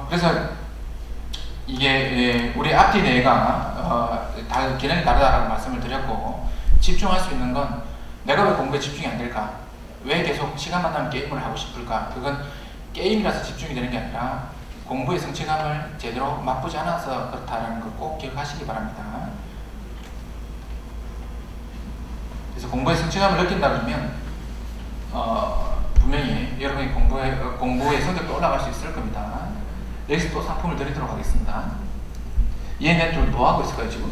그래서 이게 우리 앞뒤 뇌가 기능이 다르다라고 말씀을 드렸고, 집중할 수 있는 건 내가 왜 공부에 집중이 안 될까? 왜 계속 시간만 나면 게임을 하고 싶을까? 그건 게임이라서 집중이 되는 게 아니라 공부의 성취감을 제대로 맛보지 않아서 그렇다는 걸 꼭 기억하시기 바랍니다. 그래서 공부의 성취감을 느낀다 그러면 분명히 여러분이 공부의 성적도 올라갈 수 있을 겁니다. 여기서 또 상품을 드리도록 하겠습니다. 얘네들 뭐 하고 있을까요 지금?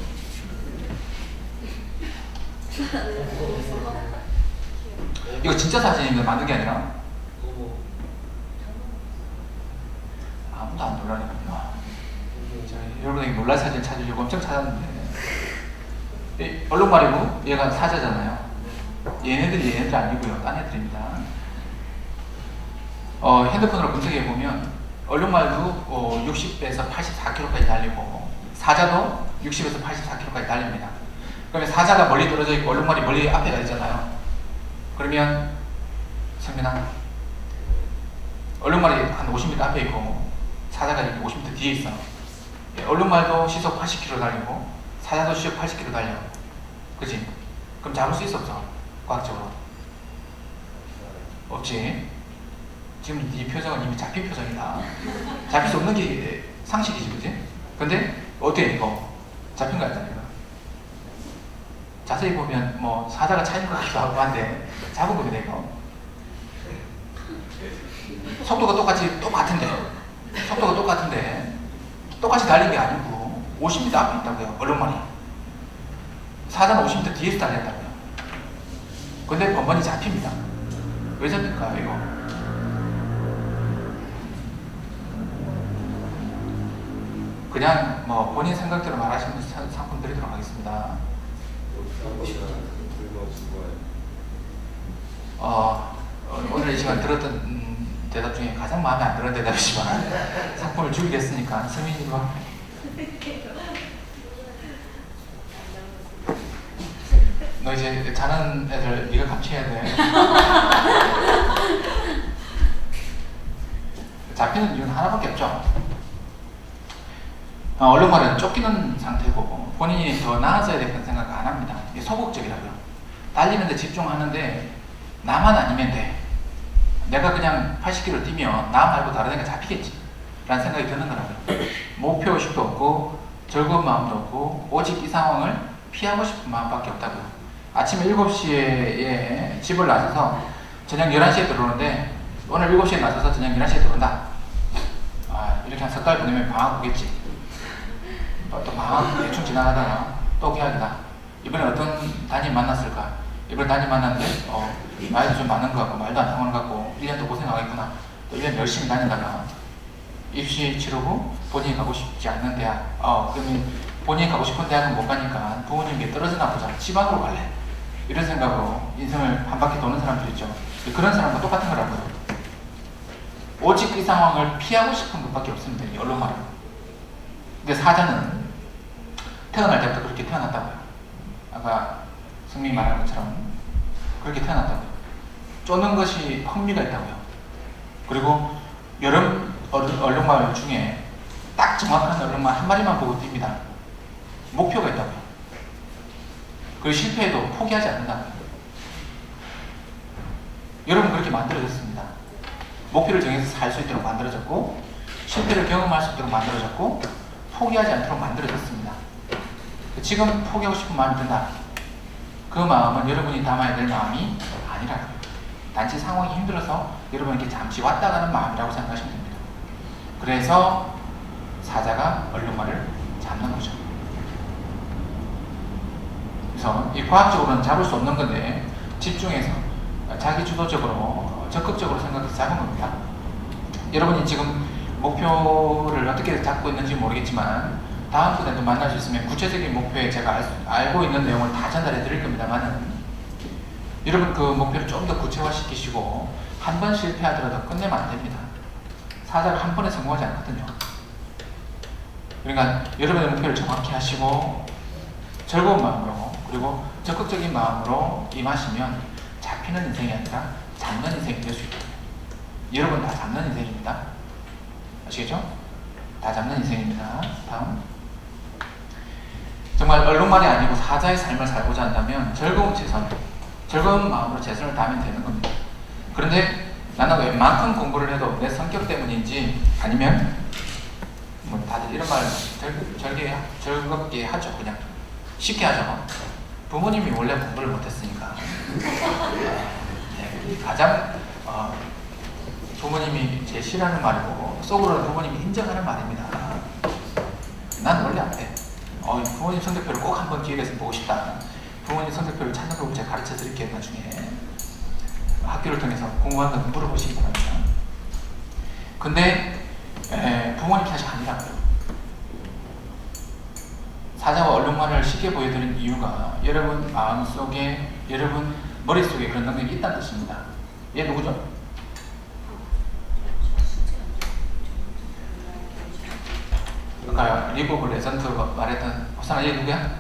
이거 진짜 사진인데 만든 게 아니라? 아무도 안 놀라니까요. 여러분에게 놀랄 사진 찾으려고 엄청 찾았는데, 얼룩말이고 얘가 사자잖아요. 얘네들 아니고요, 딴 애들입니다. 핸드폰으로 검색해보면 얼룩말도 60에서 84km까지 달리고 사자도 60에서 84km까지 달립니다. 그러면 사자가 멀리 떨어져 있고 얼룩말이 멀리 앞에 가 있잖아요. 그러면 성민아, 얼룩말이 한 50m 앞에 있고 사자가 50m 뒤에 있어. 얼룩말도 시속 80km 달리고 사자도 시속 80km 달려. 그치? 그럼 잡을 수 있어 없어? 과학적으로 없지. 지금 이 표정은 이미 잡힌 표정이다. 잡힐 수 없는 게 상식이지, 그치? 근데 어때 이거? 잡힌 거 같다 이거. 자세히 보면 뭐 사자가 차인 것 같기도 하고 한데 잡은 거거든 이거. 속도가 똑같은데 똑같이 달린 게 아니고 50m 앞에 있다고요, 얼룩말이. 사자는 50m 뒤에서 달렸다고요. 근데 번번이 잡힙니다. 왜 잡힐까 이거? 그냥 뭐 본인 생각대로 말하시면 상품 드리도록 하겠습니다. 오늘 이 시간 들었던 대답 중에 가장 마음에 안 드는 대답이지만 상품을 주기로 했으니까 서민이로. 너 이제 자는 애들 네가 감시해야 돼. 잡히는 이유는 하나밖에 없죠. 얼룩말은 쫓기는 상태고 본인이 더 나아져야 될 건 생각 안 합니다. 이게 소극적이라고요. 달리는데 집중하는데 나만 아니면 돼. 내가 그냥 80km 뛰면 나 말고 다른 애가 잡히겠지 라는 생각이 드는 거라고요. 목표의식도 없고 즐거운 마음도 없고 오직 이 상황을 피하고 싶은 마음밖에 없다고요. 아침 7시에 집을 나서서 저녁 11시에 들어오는데 오늘 7시에 나서서 저녁 11시에 들어온다. 이렇게 한 석 달 보내면 방학 오겠지. 또 방학 대충 지나가다가 또 계약이다. 이번에 어떤 담임 만났을까? 이번에 담임 만났는데 나이도 좀 많은 것 같고 말도 안 통하는 것 같고 1년도 고생하겠구나. 또 1년 열심히 다니다가 입시 치르고 본인이 가고 싶지 않는 대학, 그러면 본인이 가고 싶은 대학은 못 가니까 부모님께 떨어지나 보자, 지방으로 갈래, 이런 생각으로 인생을 한 바퀴 도는 사람들 있죠. 그런 사람과 똑같은 거라고요. 오직 이 상황을 피하고 싶은 것밖에 없습니다, 이 얼룩말은. 근데 사자는 태어날 때부터 그렇게 태어났다고요. 아까 승민이 말한 것처럼 그렇게 태어났다고요. 쫓는 것이 흥미가 있다고요. 그리고 여름 얼룩말 중에 딱 정확한 얼룩말 한 마리만 보고 뜁니다. 목표가 있다고요. 그리고 실패해도 포기하지 않는다고요. 여러분 그렇게 만들어졌습니다. 목표를 정해서 살 수 있도록 만들어졌고 실패를 경험할 수 있도록 만들어졌고 포기하지 않도록 만들어졌습니다. 지금 포기하고 싶은 마음이 든다. 그 마음은 여러분이 담아야 될 마음이 아니라고요. 단지 상황이 힘들어서 여러분에게 잠시 왔다 가는 마음이라고 생각하시면 됩니다. 그래서 사자가 얼룩말을 잡는 거죠. 그래서 이 과학적으로는 잡을 수 없는 건데 집중해서 자기 주도적으로 적극적으로 생각해서 잡은 겁니다. 여러분이 지금 목표를 어떻게 잡고 있는지 모르겠지만 다음번에도 만날 수 있으면 구체적인 목표에 제가 알고 있는 내용을 다 전달해 드릴 겁니다만 여러분 그 목표를 좀 더 구체화시키시고 한 번 실패하더라도 끝내면 안 됩니다. 사자가 한 번에 성공하지 않거든요. 그러니까 여러분의 목표를 정확히 하시고 즐거운 마음으로 그리고 적극적인 마음으로 임하시면 잡히는 인생이 아니라 잡는 인생이 될 수 있거든요. 여러분 다 잡는 인생입니다. 아시겠죠? 다 잡는 인생입니다. 다음. 정말 얼룩말이 아니고 사자의 삶을 살고자 한다면 즐거운 마음으로 최선을 다하면 되는 겁니다. 그런데 나는 웬만큼 공부를 해도 내 성격 때문인지 아니면 뭐 다들 이런 말 즐겁게 하죠. 그냥 쉽게 하죠. 부모님이 원래 공부를 못했으니까. 가장 부모님이 제일 싫어하는 말이고 속으로는 부모님이 인정하는 말입니다. 난 원래 안 돼. 부모님 성적표를 꼭 한번 기회에서 보고 싶다. 부모님 성적표를 찾는 걸 제가 가르쳐 드릴게요. 나중에 학교를 통해서 공부하는 거 물어보시기 바랍니다. 근데 부모님 탓이 아니라고요. 사자와 얼룩말을 쉽게 보여드린 이유가 여러분 마음속에, 여러분 머릿속에 그런 능력이 있다는 뜻입니다. 얘 누구죠? 아까 리그 오브 레전드 말했던 호사나 얘 누구야?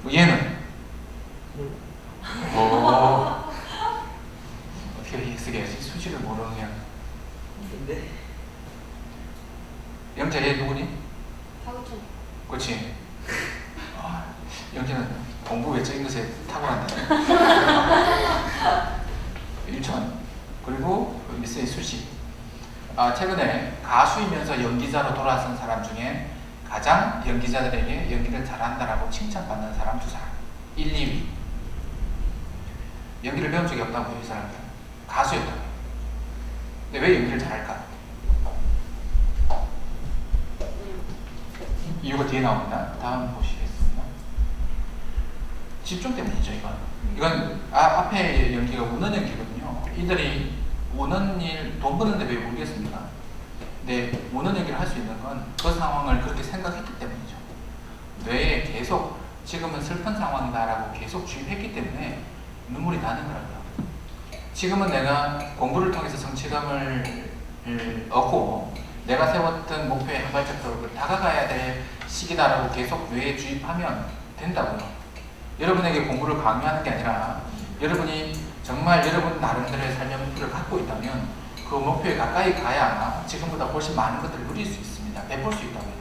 얘는? 어떻게 쓰게 해야지? 수지를 모르는 게 근데 영재 얘 누구니? 하우천. 그렇지. 영재는 공부 외적인 것에 탁월한다. 일천. 그리고 미스의 수지. 최근에 가수이면서 연기자로 돌아선 사람 중에 가장 연기자들에게 연기를 잘한다라고 칭찬받는 사람 2사람. 1, 2위. 연기를 배운 적이 없다고요, 이 사람들. 가수였다고요. 근데 왜 연기를 잘할까? 이유가 뒤에 나옵니다. 다음 보시겠습니다. 집중 때문이죠, 이건. 앞에 연기가 우는 연기거든요. 이들이 우는 일, 돈 버는데 왜 울겠습니까? 근데 우는 연기를 할 수 있는 건 그 상황을 그렇게 생각했기 때문이죠. 뇌에 계속 지금은 슬픈 상황이다라고 계속 주입했기 때문에 눈물이 나는 거라고요. 지금은 내가 공부를 통해서 성취감을 얻고 내가 세웠던 목표에 한 발짝 더 다가가야 될 시기다라고 계속 뇌에 주입하면 된다고요. 여러분에게 공부를 강요하는 게 아니라 여러분이 정말 여러분 나름대로의 삶의 목표를 갖고 있다면 그 목표에 가까이 가야 지금보다 훨씬 많은 것들을 누릴 수 있습니다. 베풀 수 있다고요.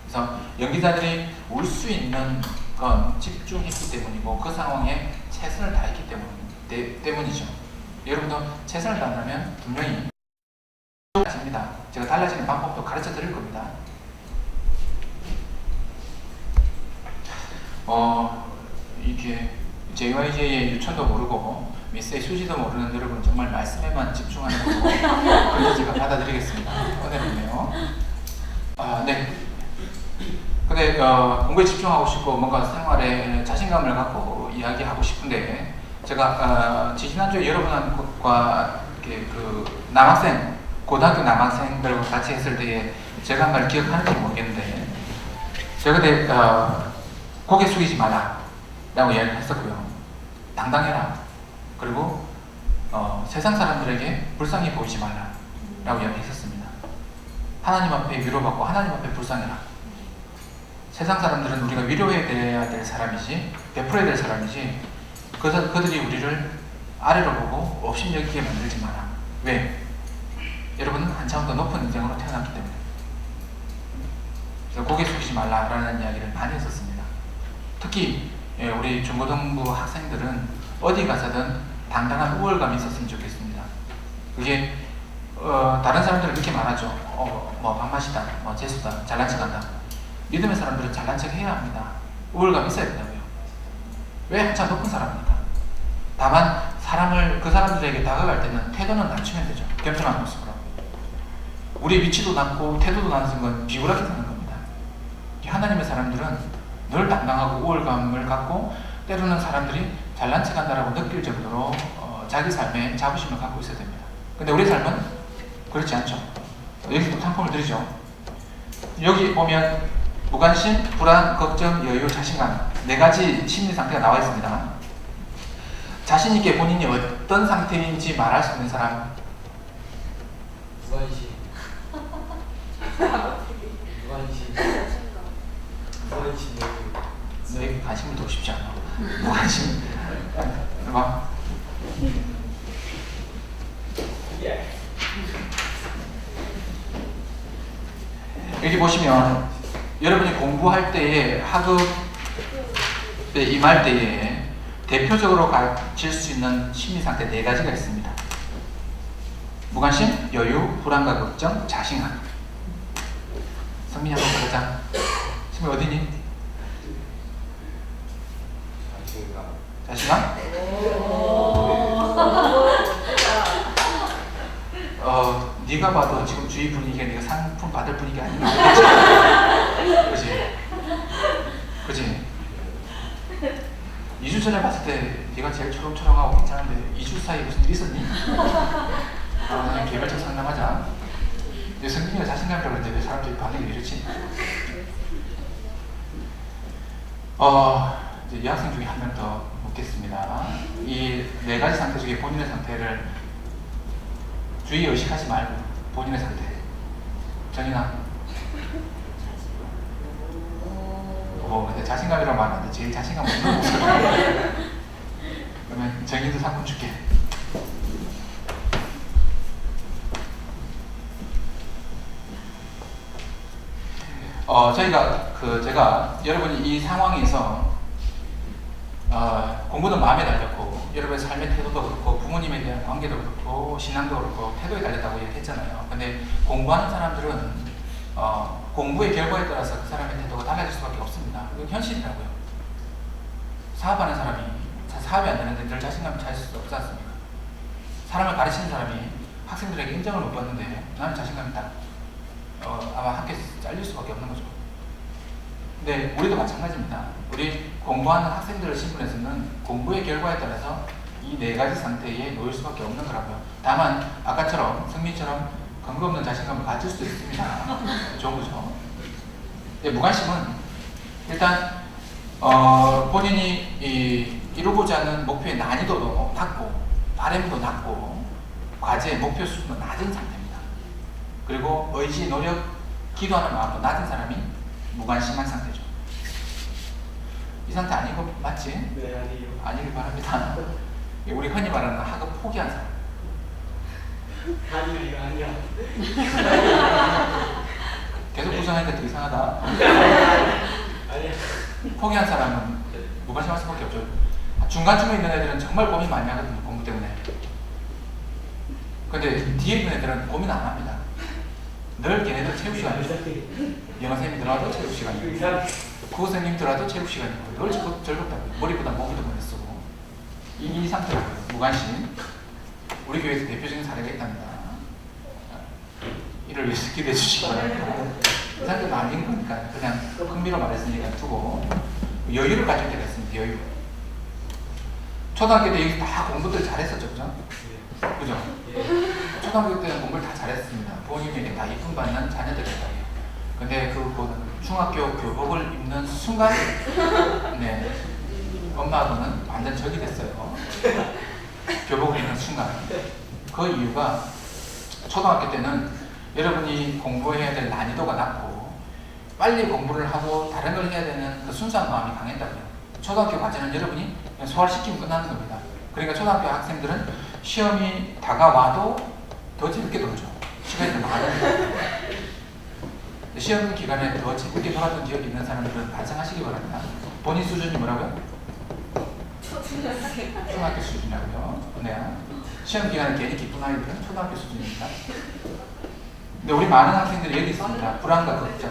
그래서 연기자들이 울 수 있는 건 집중했기 때문이고 그 상황에 최선을 다했기 때문이죠. 여러분도 최선을 다한다면 분명히 달라집니다. 제가 달라지는 방법도 가르쳐 드릴 겁니다. 이게 JYJ의 유천도 모르고 미스의 수지도 모르는 여러분 정말 말씀에만 집중하는 거고 그래서 제가 받아드리겠습니다. 은혜롭네요. 네. 근데 공부에 집중하고 싶고 뭔가 생활에 자신감을 갖고 이야기하고 싶은데 제가 지난주에 여러분과 그 남학생, 고등학교 남학생들과 같이 했을 때에 제가 한 말 기억하는지 모르겠는데 제가 그때 고개 숙이지 마라 라고 이야기를 했었고요. 당당해라. 그리고 세상 사람들에게 불쌍히 보이지 말라 라고 이야기했었습니다. 하나님 앞에 위로받고 하나님 앞에 불쌍해라. 세상 사람들은 우리가 위로해야 될 사람이지 베풀어야 될 사람이지 그들이 우리를 아래로 보고 업신여기게 만들지 마라. 왜? 여러분은 한참 더 높은 인생으로 태어났기 때문에. 그래서 고개 숙이지 말라라는 이야기를 많이 했었습니다. 특히 우리 중고등부 학생들은 어디 가서든 당당한 우월감이 있었으면 좋겠습니다. 그게 다른 사람들은 이렇게 말하죠. 뭐 밥맛이다, 뭐 재수다, 잘난 척한다. 믿음의 사람들은 잘난 척 해야 합니다. 우월감이 있어야 된다고요. 왜? 한참 높은 사람이니까. 다만 그 사람들에게 다가갈 때는 태도는 낮추면 되죠. 겸손한 모습으로. 우리 위치도 낮고 태도도 낮은 건 비굴하게 사는 겁니다. 하나님의 사람들은 늘 당당하고 우월감을 갖고 때로는 사람들이 잘난 척한다라고 느낄 정도로 자기 삶에 자부심을 갖고 있어야 됩니다. 근데 우리 삶은 그렇지 않죠. 여기서 또 상품을 드리죠. 여기 보면 무관심, 불안, 걱정, 여유, 자신감 4가지 심리 상태가 나와 있습니다. 자신 있게 본인이 어떤 상태인지 말할 수 있는 사람. 무관심. 너에게 관심을 두고 싶지 않아. 무관심. 봐. 여기 보시면 여러분이 공부할 때에 학업에 임할 때에 대표적으로 가질 수 있는 심리 상태 4가지가 있습니다. 무관심, 여유, 불안과 걱정, 자신감. 성민이 한번 보자. 성민 어디니? 자신감? 네가 봐도 지금 주위 분위기가 네가 상품 받을 분위기 아닌 거 그치? 그치? 2주 전에 봤을 때 네가 제일 초롱초롱하고 괜찮은데 2주 사이에 무슨 일 있었니? 그냥 개별적 상담하자. 근데 성민이가 자신감이라고 했는데 왜 사람들이 반응이 이렇지? 이제 이 학생 중에 한 명 더 묻겠습니다. 이 4가지 상태 중에 본인의 상태를 주의 의식하지 말고 본인의 상태. 정인아. 근데 자신감이라고 말하는데 제일 자신감 없는 모습. 그러면 정인도 상품 줄게. 제가 여러분이 이 상황에서 공부는 마음에 달렸고 여러분의 삶의 태도도 그렇고 부모님에 대한 관계도 그렇고 신앙도 그렇고 태도에 달렸다고 얘기했잖아요. 근데 공부하는 사람들은 공부의 결과에 따라서 그 사람의 태도가 달라질 수밖에 없습니다. 이건 현실이라고요. 사업하는 사람이 사업이 안 되는데 늘 자신감을 찾을 수 없지 않습니까? 사람을 가르치는 사람이 학생들에게 인정을 못 받는데 나는 자신감 있다. 아마 학교에서 잘릴 수밖에 없는 거죠. 근데 우리도 마찬가지입니다. 우리 공부하는 학생들의 신분에서는 공부의 결과에 따라서 이 4가지 상태에 놓일 수밖에 없는 거라고요. 다만 아까처럼 성민처럼 근거 없는 자신감을 가질 수도 있습니다. 좋은 거죠. 근데 무관심은 일단 본인이 이루고자 하는 목표의 난이도도 낮고 바램도 낮고 과제 목표 수준도 낮은 상태입니다. 그리고 의지, 노력, 기도하는 마음도 낮은 사람이 무관심한 상태죠. 이 상태 아닌 거 맞지? 네, 아니요. 아니길 바랍니다. 우리 흔히 말하는 학업 포기한 사람. 아니야. 계속 구성하니까 더 이상하다. 아니야. 포기한 사람은 무관심할 수밖에 없죠. 중간쯤에 있는 애들은 정말 고민 많이 하거든요. 공부 때문에. 근데 뒤에 있는 애들은 고민 안 합니다. 늘 걔네들 체육 시간이죠. 영어 선생님이 들어와도 체육 시간이고 국어 선생님 들어와도 체육 시간이고 늘 즐겁다고요. 머리보다 목이 더 많이 쓰고 이 상태라고요. 무관심. 우리 교회에서 대표적인 사례가 있답니다. 이를 위해서 기대해 주시기 바랍니다. 이 상태는 아닌 거니까 그냥 흥미로 말했으니까 두고 여유를 가질 때가 있습니다. 여유. 초등학교 때 여기 다 공부들 잘했었죠, 그죠? 그죠? 초등학교 때는 공부를 다 잘했습니다. 부모님에게 다 이쁨 받는 자녀들이었다고요. 근데 중학교 교복을 입는 순간, 네, 엄마하고는 완전 적이 됐어요. 교복을 입는 순간. 그 이유가 초등학교 때는 여러분이 공부해야 될 난이도가 낮고 빨리 공부를 하고 다른 걸 해야 되는 그 순수한 마음이 강했다고요. 초등학교 과제는 여러분이 그냥 소화시키면 끝나는 겁니다. 그러니까 초등학교 학생들은 시험이 다가와도 더 재밌게 놀죠. 시간이 더 많으니까. 시험 기간에 더 재밌게 놀았던 기억이 있는 사람들은 반성하시기 바랍니다. 본인 수준이 뭐라고요? 초등학교 수준이라고요. 네. 시험 기간에 괜히 기쁜 아이들은 초등학교 수준입니다. 근데 우리 많은 학생들이 여기 있습니다. 불안과 걱정.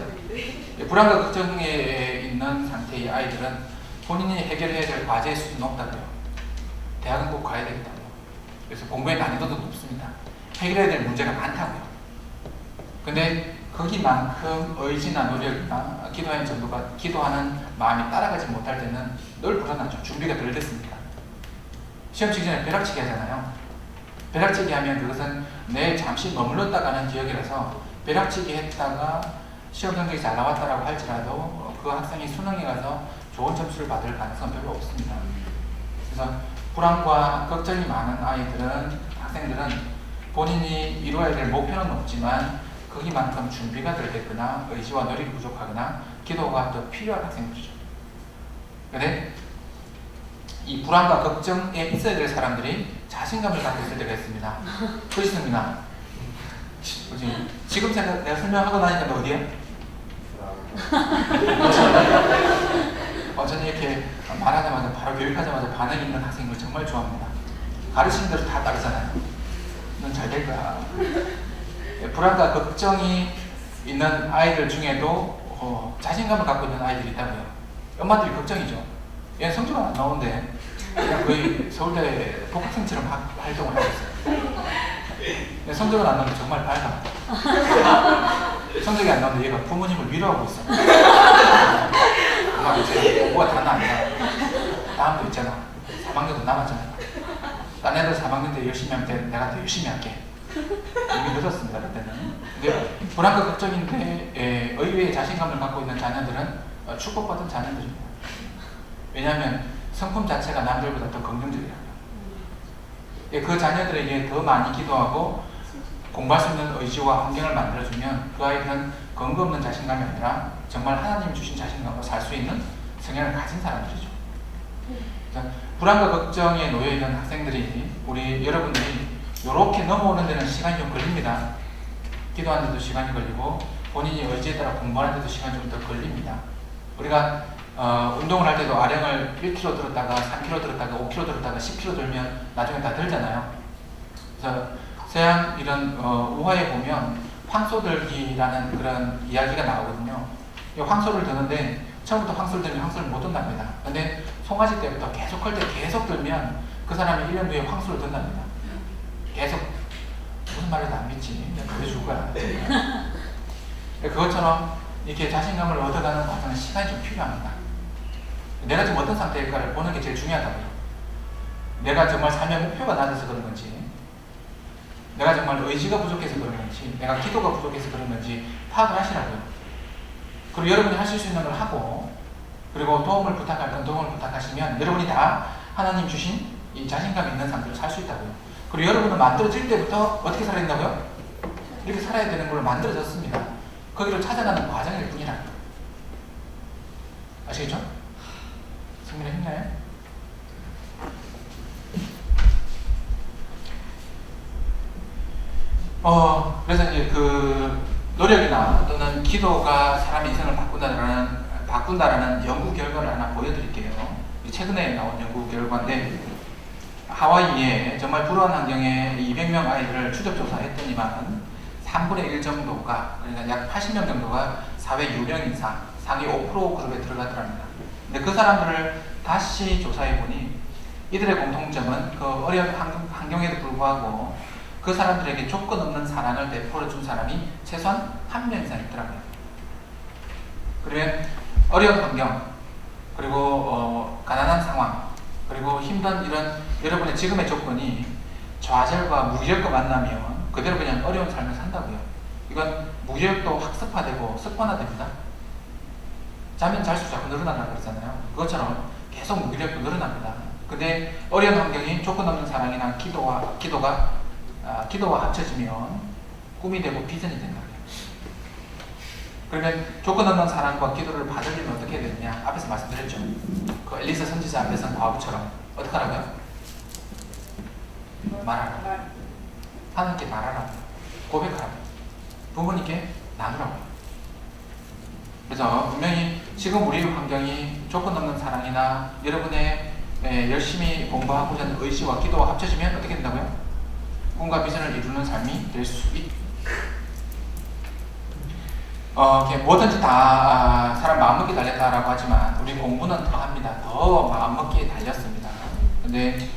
불안과 걱정에 있는 상태의 아이들은 본인이 해결해야 될 과제의 수준은 높다고요. 대학은 꼭 가야 되겠다고요. 그래서 공부의 난이도도 높습니다. 해결해야 될 문제가 많다고요. 근데 거기만큼 의지나 노력이나 기도하는 정도가 기도하는 마음이 따라가지 못할 때는 늘 불안하죠. 준비가 덜 됐으니까. 시험 직전에 벼락치기 하잖아요. 벼락치기 하면 그것은 내 잠시 머물렀다 가는 기억이라서 벼락치기 했다가 시험 성적이 잘 나왔다라고 할지라도 그 학생이 수능에 가서 좋은 점수를 받을 가능성은 별로 없습니다. 그래서 불안과 걱정이 많은 아이들은, 학생들은 본인이 이루어야 될 목표는 없지만 거기만큼 준비가 덜 됐거나 의지와 노력이 부족하거나 기도가 더 필요한 학생들이죠. 근데 이 불안과 걱정에 있어야 될 사람들이 자신감을 갖고 있을 때가 있습니다. 그렇습니다. 지금 내가 설명하고 나니까 너 어디야? 저는 이렇게 말하자마자 바로 교육하자마자 반응이 있는 학생을 정말 좋아합니다. 가르치는 대로 다 따르잖아요. 넌 잘 될 거야. 불안과 걱정이 있는 아이들 중에도 자신감을 갖고 있는 아이들이 있다고요. 엄마들이 걱정이죠. 얘는 성적은 안 나오는데 그냥 거의 서울대 복학생처럼 활동을 하고 있어요. 성적은 안 나오는데 정말 밝아. 성적이 안 나오는데 얘가 부모님을 위로하고 있어. 엄마 이제 공부가 다 나온다. 다음도 있잖아. 3학년도 남았잖아. 딴 애들 3학년 때 열심히 하면 돼. 내가 더 열심히 할게. 이미 늦었습니다. 그때는. 근데 불안과 걱정인데 의외의 자신감을 갖고 있는 자녀들은 축복받은 자녀들입니다. 왜냐하면 성품 자체가 남들보다 더 긍정적이라고요. 그 자녀들에게 더 많이 기도하고 공부할 수 있는 의지와 환경을 만들어주면 그 아이들은 근거 없는 자신감이 아니라 정말 하나님이 주신 자신감으로 살 수 있는 성향을 가진 사람들이죠. 불안과 걱정에 놓여있는 학생들이 우리 여러분들이 이렇게 넘어오는 데는 시간이 좀 걸립니다. 기도하는 데도 시간이 걸리고 본인이 의지에 따라 공부하는 데도 시간이 좀 더 걸립니다. 우리가 운동을 할 때도 아령을 1km 들었다가 3km 들었다가 5km 들었다가 10km 들면 나중에 다 들잖아요. 그래서 서양 이런 우화에 보면 황소들기라는 그런 이야기가 나오거든요. 이 황소를 드는데 처음부터 황소를 들면 황소를 못 든답니다. 근데 송아지 때부터 계속 할 때 계속 들면 그 사람이 1년 뒤에 황소를 든답니다. 계속 무슨 말해도 안 믿지. 그냥 보여줄 거야. 그것처럼 이렇게 자신감을 얻어가는 과정은 시간이 좀 필요합니다. 내가 지금 어떤 상태일까를 보는 게 제일 중요하다고요. 내가 정말 삶의 목표가 낮아서 그런 건지, 내가 정말 의지가 부족해서 그런 건지, 내가 기도가 부족해서 그런 건지 파악을 하시라고요. 그리고 여러분이 하실 수 있는 걸 하고, 그리고 도움을 부탁할 건 도움을 부탁하시면 여러분이 다 하나님 주신 이 자신감 있는 상태로 살 수 있다고요. 그리고 여러분은 만들어질 때부터 어떻게 살아야 된다고요? 이렇게 살아야 되는 걸로 만들어졌습니다. 거기로 찾아가는 과정일 뿐이라. 아시겠죠? 승민이 힘나요? 그래서 이제 그 노력이나 또는 기도가 사람의 인생을 바꾼다라는 연구 결과를 하나 보여드릴게요. 최근에 나온 연구 결과인데, 하와이에 정말 불우한 환경에 200명 아이들을 추적조사했더니만 3분의 1 정도가, 그러니까 약 80명 정도가 사회 유명 인사, 상위 5% 그룹에 들어가더랍니다. 근데 그 사람들을 다시 조사해보니 이들의 공통점은 그 어려운 환경에도 불구하고 그 사람들에게 조건 없는 사랑을 베풀어준 사람이 최소한 1명 이상 있더라고요. 그러면 어려운 환경, 그리고 가난한 상황, 그리고 힘든 이런 여러분의 지금의 조건이 좌절과 무기력과 만나면 그대로 그냥 어려운 삶을 산다고요. 이건 무기력도 학습화되고 습관화됩니다. 자면 잘수록 자꾸 늘어난다고 그러잖아요. 그것처럼 계속 무기력도 늘어납니다. 근데 어려운 환경이 조건 없는 사랑이나 기도가 합쳐지면 꿈이 되고 비전이 된다. 그러면 조건 없는 사랑과 기도를 받으려면 어떻게 해야 되느냐? 앞에서 말씀드렸죠. 그 엘리사 선지자 앞에 선 과부처럼 어떻게 하라고요? 말하라. 하나님께 말하라. 고백하라. 부모님께 나누라고. 그래서 분명히 지금 우리 환경이 조건 없는 사랑이나 여러분의 열심히 공부하고자 하는 의지와 기도가 합쳐지면 어떻게 된다고요? 꿈과 비전을 이루는 삶이 될 수 있다. 뭐든지 다 사람 마음먹기에 달렸다라고 하지만 우리 공부는 더 합니다. 더 마음먹기에 달렸습니다. 근데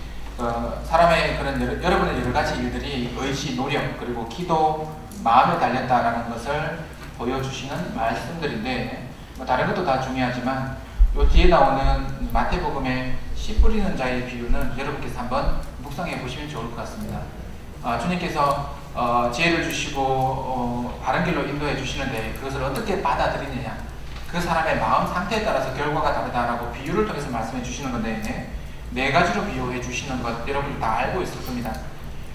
사람의 그런 여러분의 여러 가지 일들이 의지, 노력, 그리고 기도, 마음에 달렸다라는 것을 보여주시는 말씀들인데, 다른 것도 다 중요하지만 요 뒤에 나오는 마태복음의 씨 뿌리는 자의 비유는 여러분께서 한번 묵상해 보시면 좋을 것 같습니다. 주님께서 지혜를 주시고 바른 길로 인도해 주시는데 그것을 어떻게 받아들이느냐, 그 사람의 마음 상태에 따라서 결과가 다르다라고 비유를 통해서 말씀해 주시는 건데, 4가지로 비유해 주시는 것 여러분이 다 알고 있을 겁니다.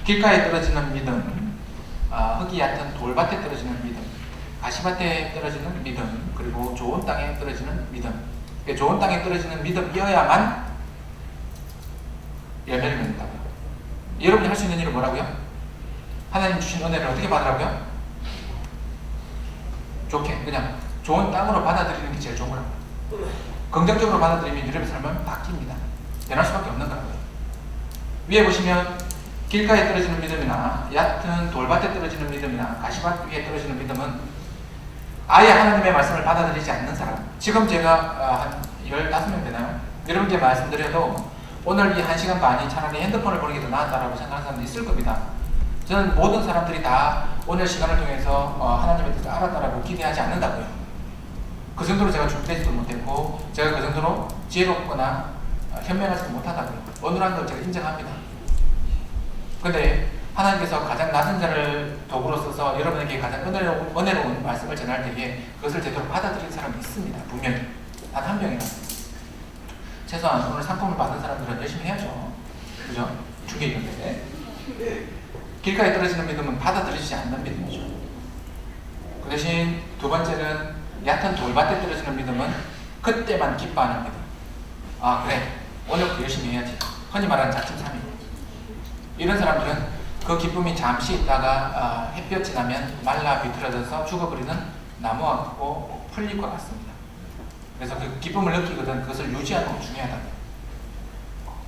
길가에 떨어지는 믿음, 흙이 얕은 돌밭에 떨어지는 믿음, 가시밭에 떨어지는 믿음, 그리고 좋은 땅에 떨어지는 믿음. 좋은 땅에 떨어지는 믿음이어야만 열매를 맺는다고요. 여러분이 할 수 있는 일은 뭐라고요? 하나님 주신 은혜를 어떻게 받으라고요? 좋게, 그냥 좋은 땅으로 받아들이는 게 제일 좋은 거라고요. 긍정적으로 받아들이면 여러분의 삶은 바뀝니다. 변할 수밖에 없는 거라고요. 위에 보시면 길가에 떨어지는 믿음이나 얕은 돌밭에 떨어지는 믿음이나 가시밭 위에 떨어지는 믿음은 아예 하나님의 말씀을 받아들이지 않는 사람. 지금 제가 한 15명 되나요? 여러분께 말씀드려도 오늘 이 1시간 반이 차라리 핸드폰을 보는 게 더 낫다라고 생각하는 사람들이 있을 겁니다. 저는 모든 사람들이 다 오늘 시간을 통해서 하나님의 뜻을 알았다라고 기대하지 않는다고요. 그 정도로 제가 준비되지도 못했고 제가 그 정도로 지혜롭거나 현명하지도 못하다고요. 어느한 걸 제가 인정합니다. 근데 하나님께서 가장 낮은 자를 도구로 써서 여러분에게 가장 은혜로운 말씀을 전할 때에 그것을 제대로 받아들인 사람이 있습니다. 분명히. 단 한 명이라도. 최소한 오늘 상품을 받은 사람들은 열심히 해야죠. 그죠? 중에 있는데. 길가에 떨어지는 믿음은 받아들이지 않는 믿음이죠. 그 대신 두 번째는 얕은 돌밭에 떨어지는 믿음은 그때만 기뻐하는 믿음. 아 그래 오늘부터 열심히 해야지. 흔히 말하는 작심삼일. 이런 사람들은 그 기쁨이 잠시 있다가 햇볕이 나면 말라 비틀어져서 죽어버리는 나무와 같고 풀릴 것 같습니다. 그래서 그 기쁨을 느끼거든 그것을 유지하는 게 중요하다.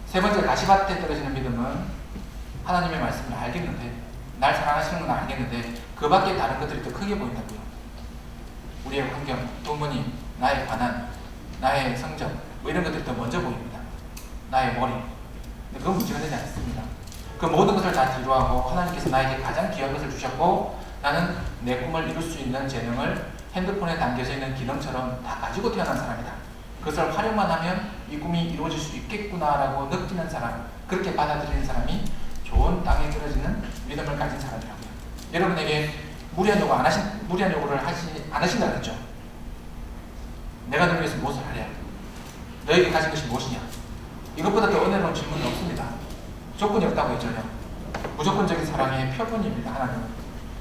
세 번째 가시밭에 떨어지는 믿음은 하나님의 말씀을 알겠는데 날 사랑하시는 건 알겠는데 그 밖에 다른 것들이 더 크게 보인다고요. 우리의 환경, 부모님, 나의 가난, 나의 성적 뭐 이런 것들이 더 먼저 보입니다. 나의 머리. 근데 그건 문제가 되지 않습니다. 그 모든 것을 다 뒤로하고 하나님께서 나에게 가장 귀한 것을 주셨고 나는 내 꿈을 이룰 수 있는 재능을 핸드폰에 담겨져 있는 기능처럼 다 가지고 태어난 사람이다. 그것을 활용만 하면 이 꿈이 이루어질 수 있겠구나라고 느끼는 사람, 그렇게 받아들이는 사람이 좋은 땅에 떨어지는 믿음을 가진 사람이라고요. 여러분에게 무리한 요구를 하지 않으신다 그랬죠? 내가 너를 위해서 무엇을 하랴? 너에게 가진 것이 무엇이냐? 이것보다 더 은혜로운 질문은 없습니다. 조건이 없다고 했죠. 무조건적인 사랑의 표본입니다. 하나님은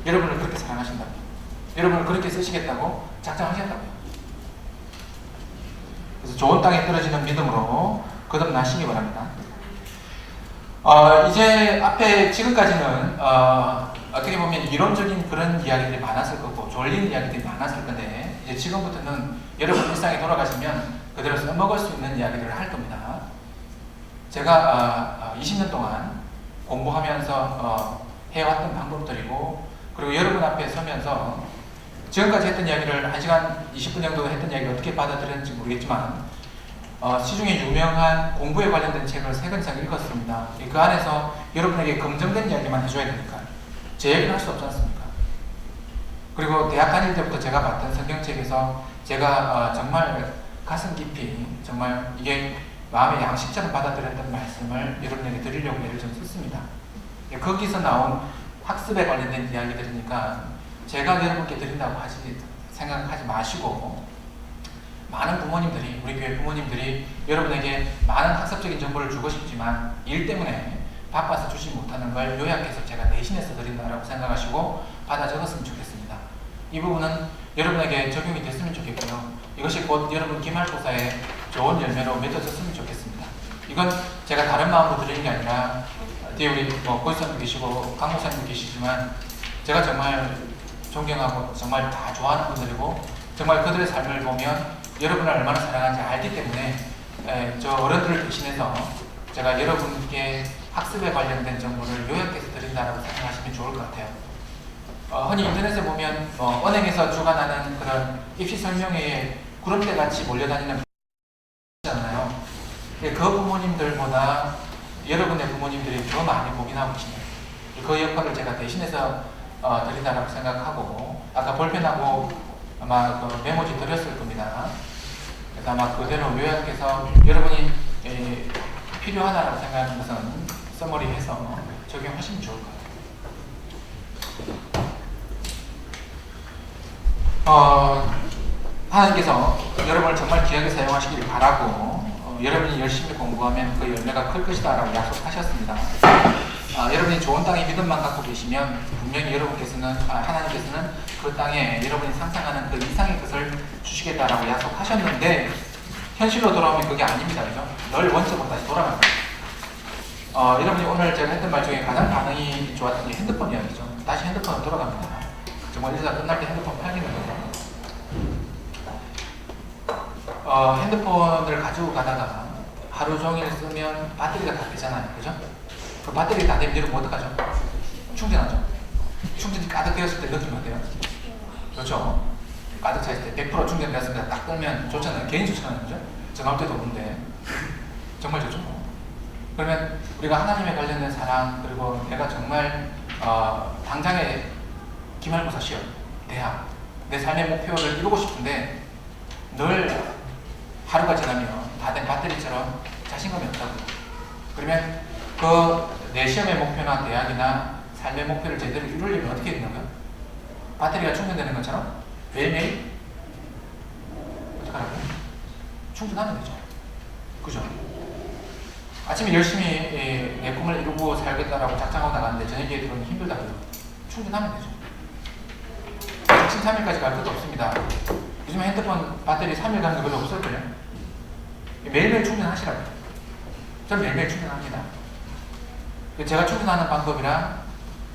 여러분을 그렇게 사랑하신다고, 여러분을 그렇게 쓰시겠다고 작정하셨다고요. 그래서 좋은 땅에 떨어지는 믿음으로 거듭나시기 바랍니다. 이제 앞에 지금까지는 어떻게 보면 이론적인 그런 이야기들이 많았을 거고 졸린 이야기들이 많았을 건데 이제 지금부터는 여러분 일상에 돌아가시면 그대로 써먹을 수 있는 이야기들을 할 겁니다. 제가 20년 동안 공부하면서 해왔던 방법들이고 그리고 여러분 앞에 서면서 지금까지 했던 이야기를 1시간 20분 정도 했던 이야기를 어떻게 받아들였는지 모르겠지만 시중에 유명한 공부에 관련된 책을 3권 이상 읽었습니다. 그 안에서 여러분에게 검증된 이야기만 해줘야 되니까 제 얘기를 할 수 없지 않습니까? 그리고 대학 다닐 때부터 제가 봤던 성경책에서 제가 정말 가슴 깊이 정말 이게 마음의 양식처럼 받아들였던 말씀을 여러분에게 드리려고 예를 좀 썼습니다. 거기서 나온 학습에 관련된 이야기들이니까 제가 여러분께 드린다고 생각하지 마시고 많은 부모님들이 우리 교회 부모님들이 여러분에게 많은 학습적인 정보를 주고 싶지만 일 때문에 바빠서 주지 못하는 걸 요약해서 제가 대신해서 드린다고 생각하시고 받아 적었으면 좋겠습니다. 이 부분은 여러분에게 적용이 됐으면 좋겠고요. 이것이 곧 여러분 기말고사에 좋은 열매로 맺어졌으면 좋겠습니다. 이건 제가 다른 마음으로 드리는 게 아니라 뒤에 우리 고수님도 계시고 강목사님도 계시지만 제가 정말 존경하고 정말 다 좋아하는 분들이고 정말 그들의 삶을 보면 여러분을 얼마나 사랑하는지 알기 때문에 저 어른들을 대신해서 제가 여러분께 학습에 관련된 정보를 요약해서 드린다고 생각하시면 좋을 것 같아요. 흔히 인터넷에 보면 은행에서 주관하는 그런 입시 설명회에 구름대 같이 몰려다니는 잖아요. 그 부모님들보다 여러분의 부모님들이 더 많이 고민하고 계시네요. 그 역할을 제가 대신해서 드린다고 생각하고 아까 볼펜하고 아마 그 메모지 드렸을 겁니다. 그래서 아마 그대로 요약해서 여러분이 필요하다고 생각하는 것은 서머리해서 적용하시면 좋을 것 같아요. 하나님께서 여러분을 정말 귀하게 사용하시길 바라고 여러분이 열심히 공부하면 그 열매가 클 것이다 라고 약속하셨습니다. 여러분이 좋은 땅에 믿음만 갖고 계시면 분명히 여러분께서는 하나님께서는 그 땅에 여러분이 상상하는 그 이상의 것을 주시겠다라고 약속하셨는데 현실로 돌아오면 그게 아닙니다. 그죠? 늘 원점으로 다시 돌아갑니다. 여러분이 오늘 제가 했던 말 중에 가장 반응이 좋았던 게 핸드폰 이야기죠. 다시 핸드폰으로 돌아갑니다. 정말 일사 끝날 때 핸드폰 팔기는 거죠. 핸드폰을 가지고 가다가 하루 종일 쓰면 배터리가 다 되잖아요. 그죠? 그 배터리 다 되면 여러분 어떡하죠? 충전하죠. 충전이 가득 되었을 때 느낌이 어때요? 그렇죠? 가득 차 있을 때 100% 충전됐습니다. 딱 끄면 좋잖아요. 개인 좋잖아요. 그죠? 저 나올 때도 없는데 정말 좋죠. 그러면 우리가 하나님에 관련된 사랑, 그리고 내가 정말 당장의 기말고사 시험, 대학, 내 삶의 목표를 이루고 싶은데 늘 하루가 지나면 다 된 배터리처럼 자신감이 없다고. 그러면 그 내 시험의 목표나 대학이나 삶의 목표를 제대로 이루려면 어떻게 해야 되냐고요? 배터리가 충전되는 것처럼 매일매일 어떻게 하라고요? 충전하면 되죠. 그죠? 아침에 열심히 내 꿈을 이루고 살겠다라고 작정하고 나가는데 저녁에 들어오면 힘들다고요. 충전하면 되죠. 3일까지 갈 것도 없습니다. 요즘 핸드폰 배터리 3일 가는 거 별로 없을걸요? 매일매일 충전하시라고요. 전 매일매일 충전합니다. 제가 충전하는 방법이랑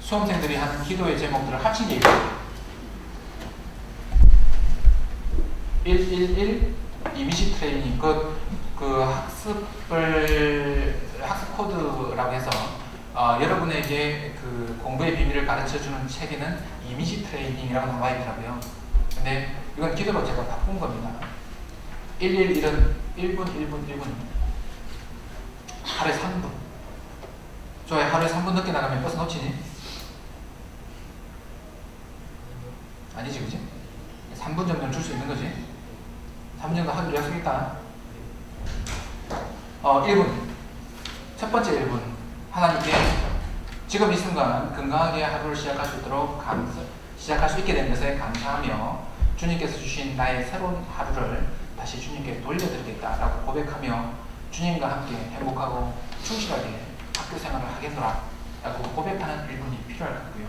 수험생들이 하는 기도의 제목들을 합친 게 있어요. 111 이미지 트레이닝, 학습 코드라고 해서 여러분에게 그 공부의 비밀을 가르쳐주는 책에는 이미지 트레이닝이라고 나와 있더라고요. 근데 이건 기도로 제가 바꾼 겁니다. 111은 1분, 1분, 1분입니다. 하루에 3분. 좋아요. 하루에 3분 늦게 나가면 버스 놓치니? 아니지, 그지? 3분 정도는 줄 수 있는 거지? 3분 정도 하기로 약속했다. 1분. 첫 번째 1분. 하나님께 지금 이 순간 건강하게 하루를 시작할 수 있도록 시작할 수 있게 된 것에 감사하며 주님께서 주신 나의 새로운 하루를 다시 주님께 돌려드리겠다라고 고백하며 주님과 함께 행복하고 충실하게 학교 생활을 하겠노라 라고 고백하는 1분이 필요할 것 같고요.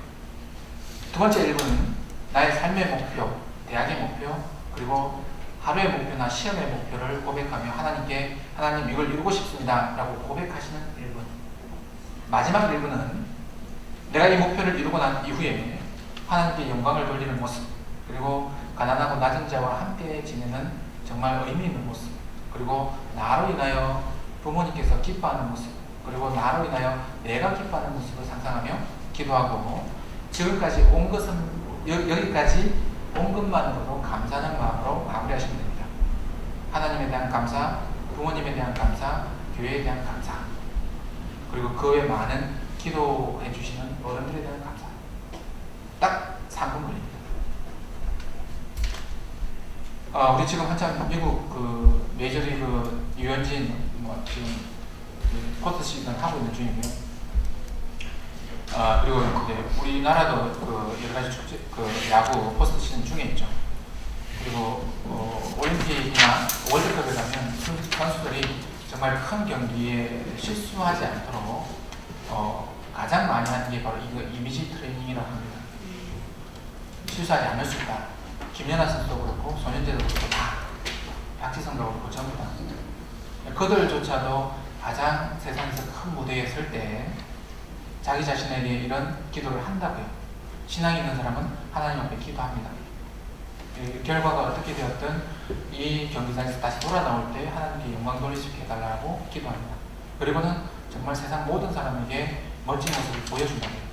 두 번째 1분은 나의 삶의 목표, 대학의 목표, 그리고 하루의 목표나 시험의 목표를 고백하며 하나님께 하나님 이걸 이루고 싶습니다 라고 고백하시는 1분. 마지막 1분은 내가 이 목표를 이루고 난 이후에 하나님께 영광을 돌리는 모습, 그리고 가난하고 낮은 자와 함께 지내는 정말 의미 있는 모습, 그리고 나로 인하여 부모님께서 기뻐하는 모습, 그리고 나로 인하여 내가 기뻐하는 모습을 상상하며 기도하고 지금까지 온 것은 여기까지 온 것만으로도 감사하는 마음으로 마무리하시면 됩니다. 하나님에 대한 감사, 부모님에 대한 감사, 교회에 대한 감사, 그리고 그 외 많은 기도해 주시는 어른들에 대한 감사. 딱 3분 걸립니다. 우리 지금 한참 미국 그 메이저리그 유현진 지금 포스트 시즌 하고 있는 중이고요. 그리고 이제 우리나라도 그 여러 가지 축제, 그 야구 포스트 시즌 중에 있죠. 그리고 올림픽이나 월드컵에 가면 선수들이 정말 큰 경기에 실수하지 않도록 가장 많이 하는 게 바로 이거 이미지 트레이닝이라고 합니다. 실수하지 않을 수 있다. 김연아 선수도 그렇고 손현재도 그렇고 다 박지성도 그렇고 전부 다 그들조차도 가장 세상에서 큰 무대에 설 때 자기 자신에게 이런 기도를 한다고요. 신앙이 있는 사람은 하나님 앞에 기도합니다. 결과가 어떻게 되었든 이 경기장에서 다시 돌아 나올 때 하나님께 영광 돌릴 수 있게 해달라고 기도합니다. 그리고는 정말 세상 모든 사람에게 멋진 모습을 보여준다고요.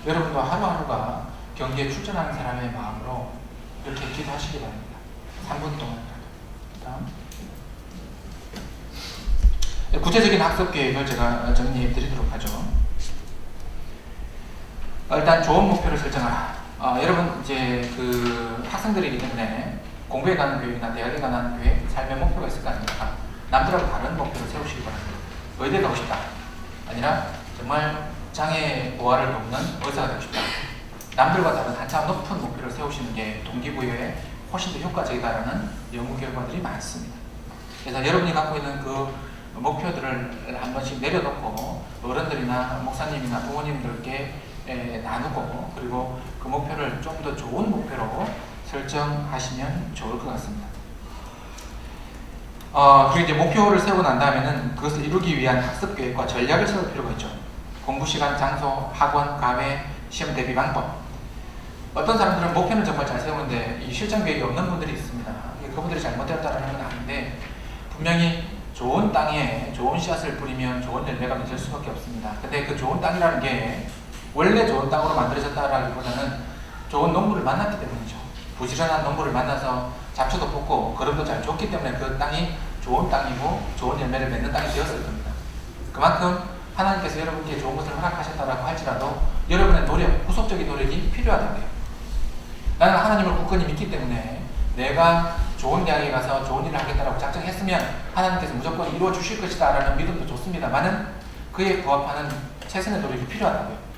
여러분도 하루하루가 경기에 출전하는 사람의 마음으로 이렇게 기도하시기 바랍니다. 3분 동안. 다음. 구체적인 학습 계획을 제가 정리해 드리도록 하죠. 일단 좋은 목표를 설정하라. 여러분 이제 그 학생들이기 때문에 공부에 관한 교육이나 대학에 관한 교육, 삶의 목표가 있을 거 아닙니까? 남들하고 다른 목표를 세우시기 바랍니다. 의대 가고 싶다. 아니라 정말 장애 보호를 돕는 의사가 되고 싶다. 남들과 다른 한참 높은 목표를 세우시는 게 동기부여에 훨씬 더 효과적이다라는 연구 결과들이 많습니다. 그래서 여러분이 갖고 있는 그 목표들을 한 번씩 내려놓고 어른들이나 목사님이나 부모님들께 나누고 그리고 그 목표를 좀 더 좋은 목표로 설정하시면 좋을 것 같습니다. 그리고 이제 목표를 세우고 난 다음에는 그것을 이루기 위한 학습 계획과 전략을 세울 필요가 있죠. 공부 시간, 장소, 학원, 과외, 시험 대비 방법. 어떤 사람들은 목표는 정말 잘 세우는데 이 실전 계획이 없는 분들이 있습니다. 그분들이 잘못되었다는 건 아닌데 분명히 좋은 땅에 좋은 씨앗을 뿌리면 좋은 열매가 맺을 수밖에 없습니다. 근데 그 좋은 땅이라는 게 원래 좋은 땅으로 만들어졌다라기보다는 좋은 농부를 만났기 때문이죠. 부지런한 농부를 만나서 잡초도 뽑고 거름도 잘 줬기 때문에 그 땅이 좋은 땅이고 좋은 열매를 맺는 땅이 되었을 겁니다. 그만큼 하나님께서 여러분께 좋은 것을 허락하셨다라고 할지라도 여러분의 노력, 후속적인 노력이 필요하다고요. 나는 하나님을 굳건히 믿기 때문에 내가 좋은 대학에 가서 좋은 일을 하겠다라고 작정했으면 하나님께서 무조건 이루어 주실 것이다 라는 믿음도 좋습니다만은 그에 부합하는 최선의 노력이 필요하다고요.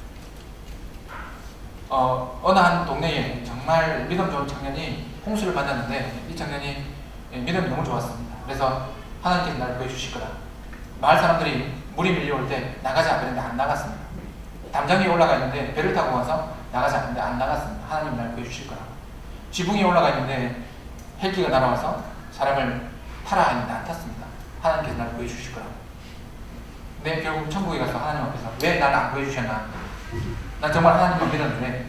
어느 한 동네에 정말 믿음 좋은 청년이 홍수를 만났는데 이 청년이 믿음이 너무 좋았습니다. 그래서 하나님께서 나를 구해주실 거다. 마을 사람들이 물이 밀려올 때 나가자 그랬는데 안 나갔습니다. 담장 위에 올라가 있는데 배를 타고 와서 나가자 했는데 안 나갔습니다. 하나님 나를 구해주실 거다. 지붕 위에 올라가 있는데 헬기가 날아와서 사람을 타라 했는데 안 탔습니다. 하나님께서 나를 구해주실 거라. 근데 결국 천국에 가서 하나님 앞에서 왜 나를 안 구해주셨나? 난 정말 하나님만 믿었는데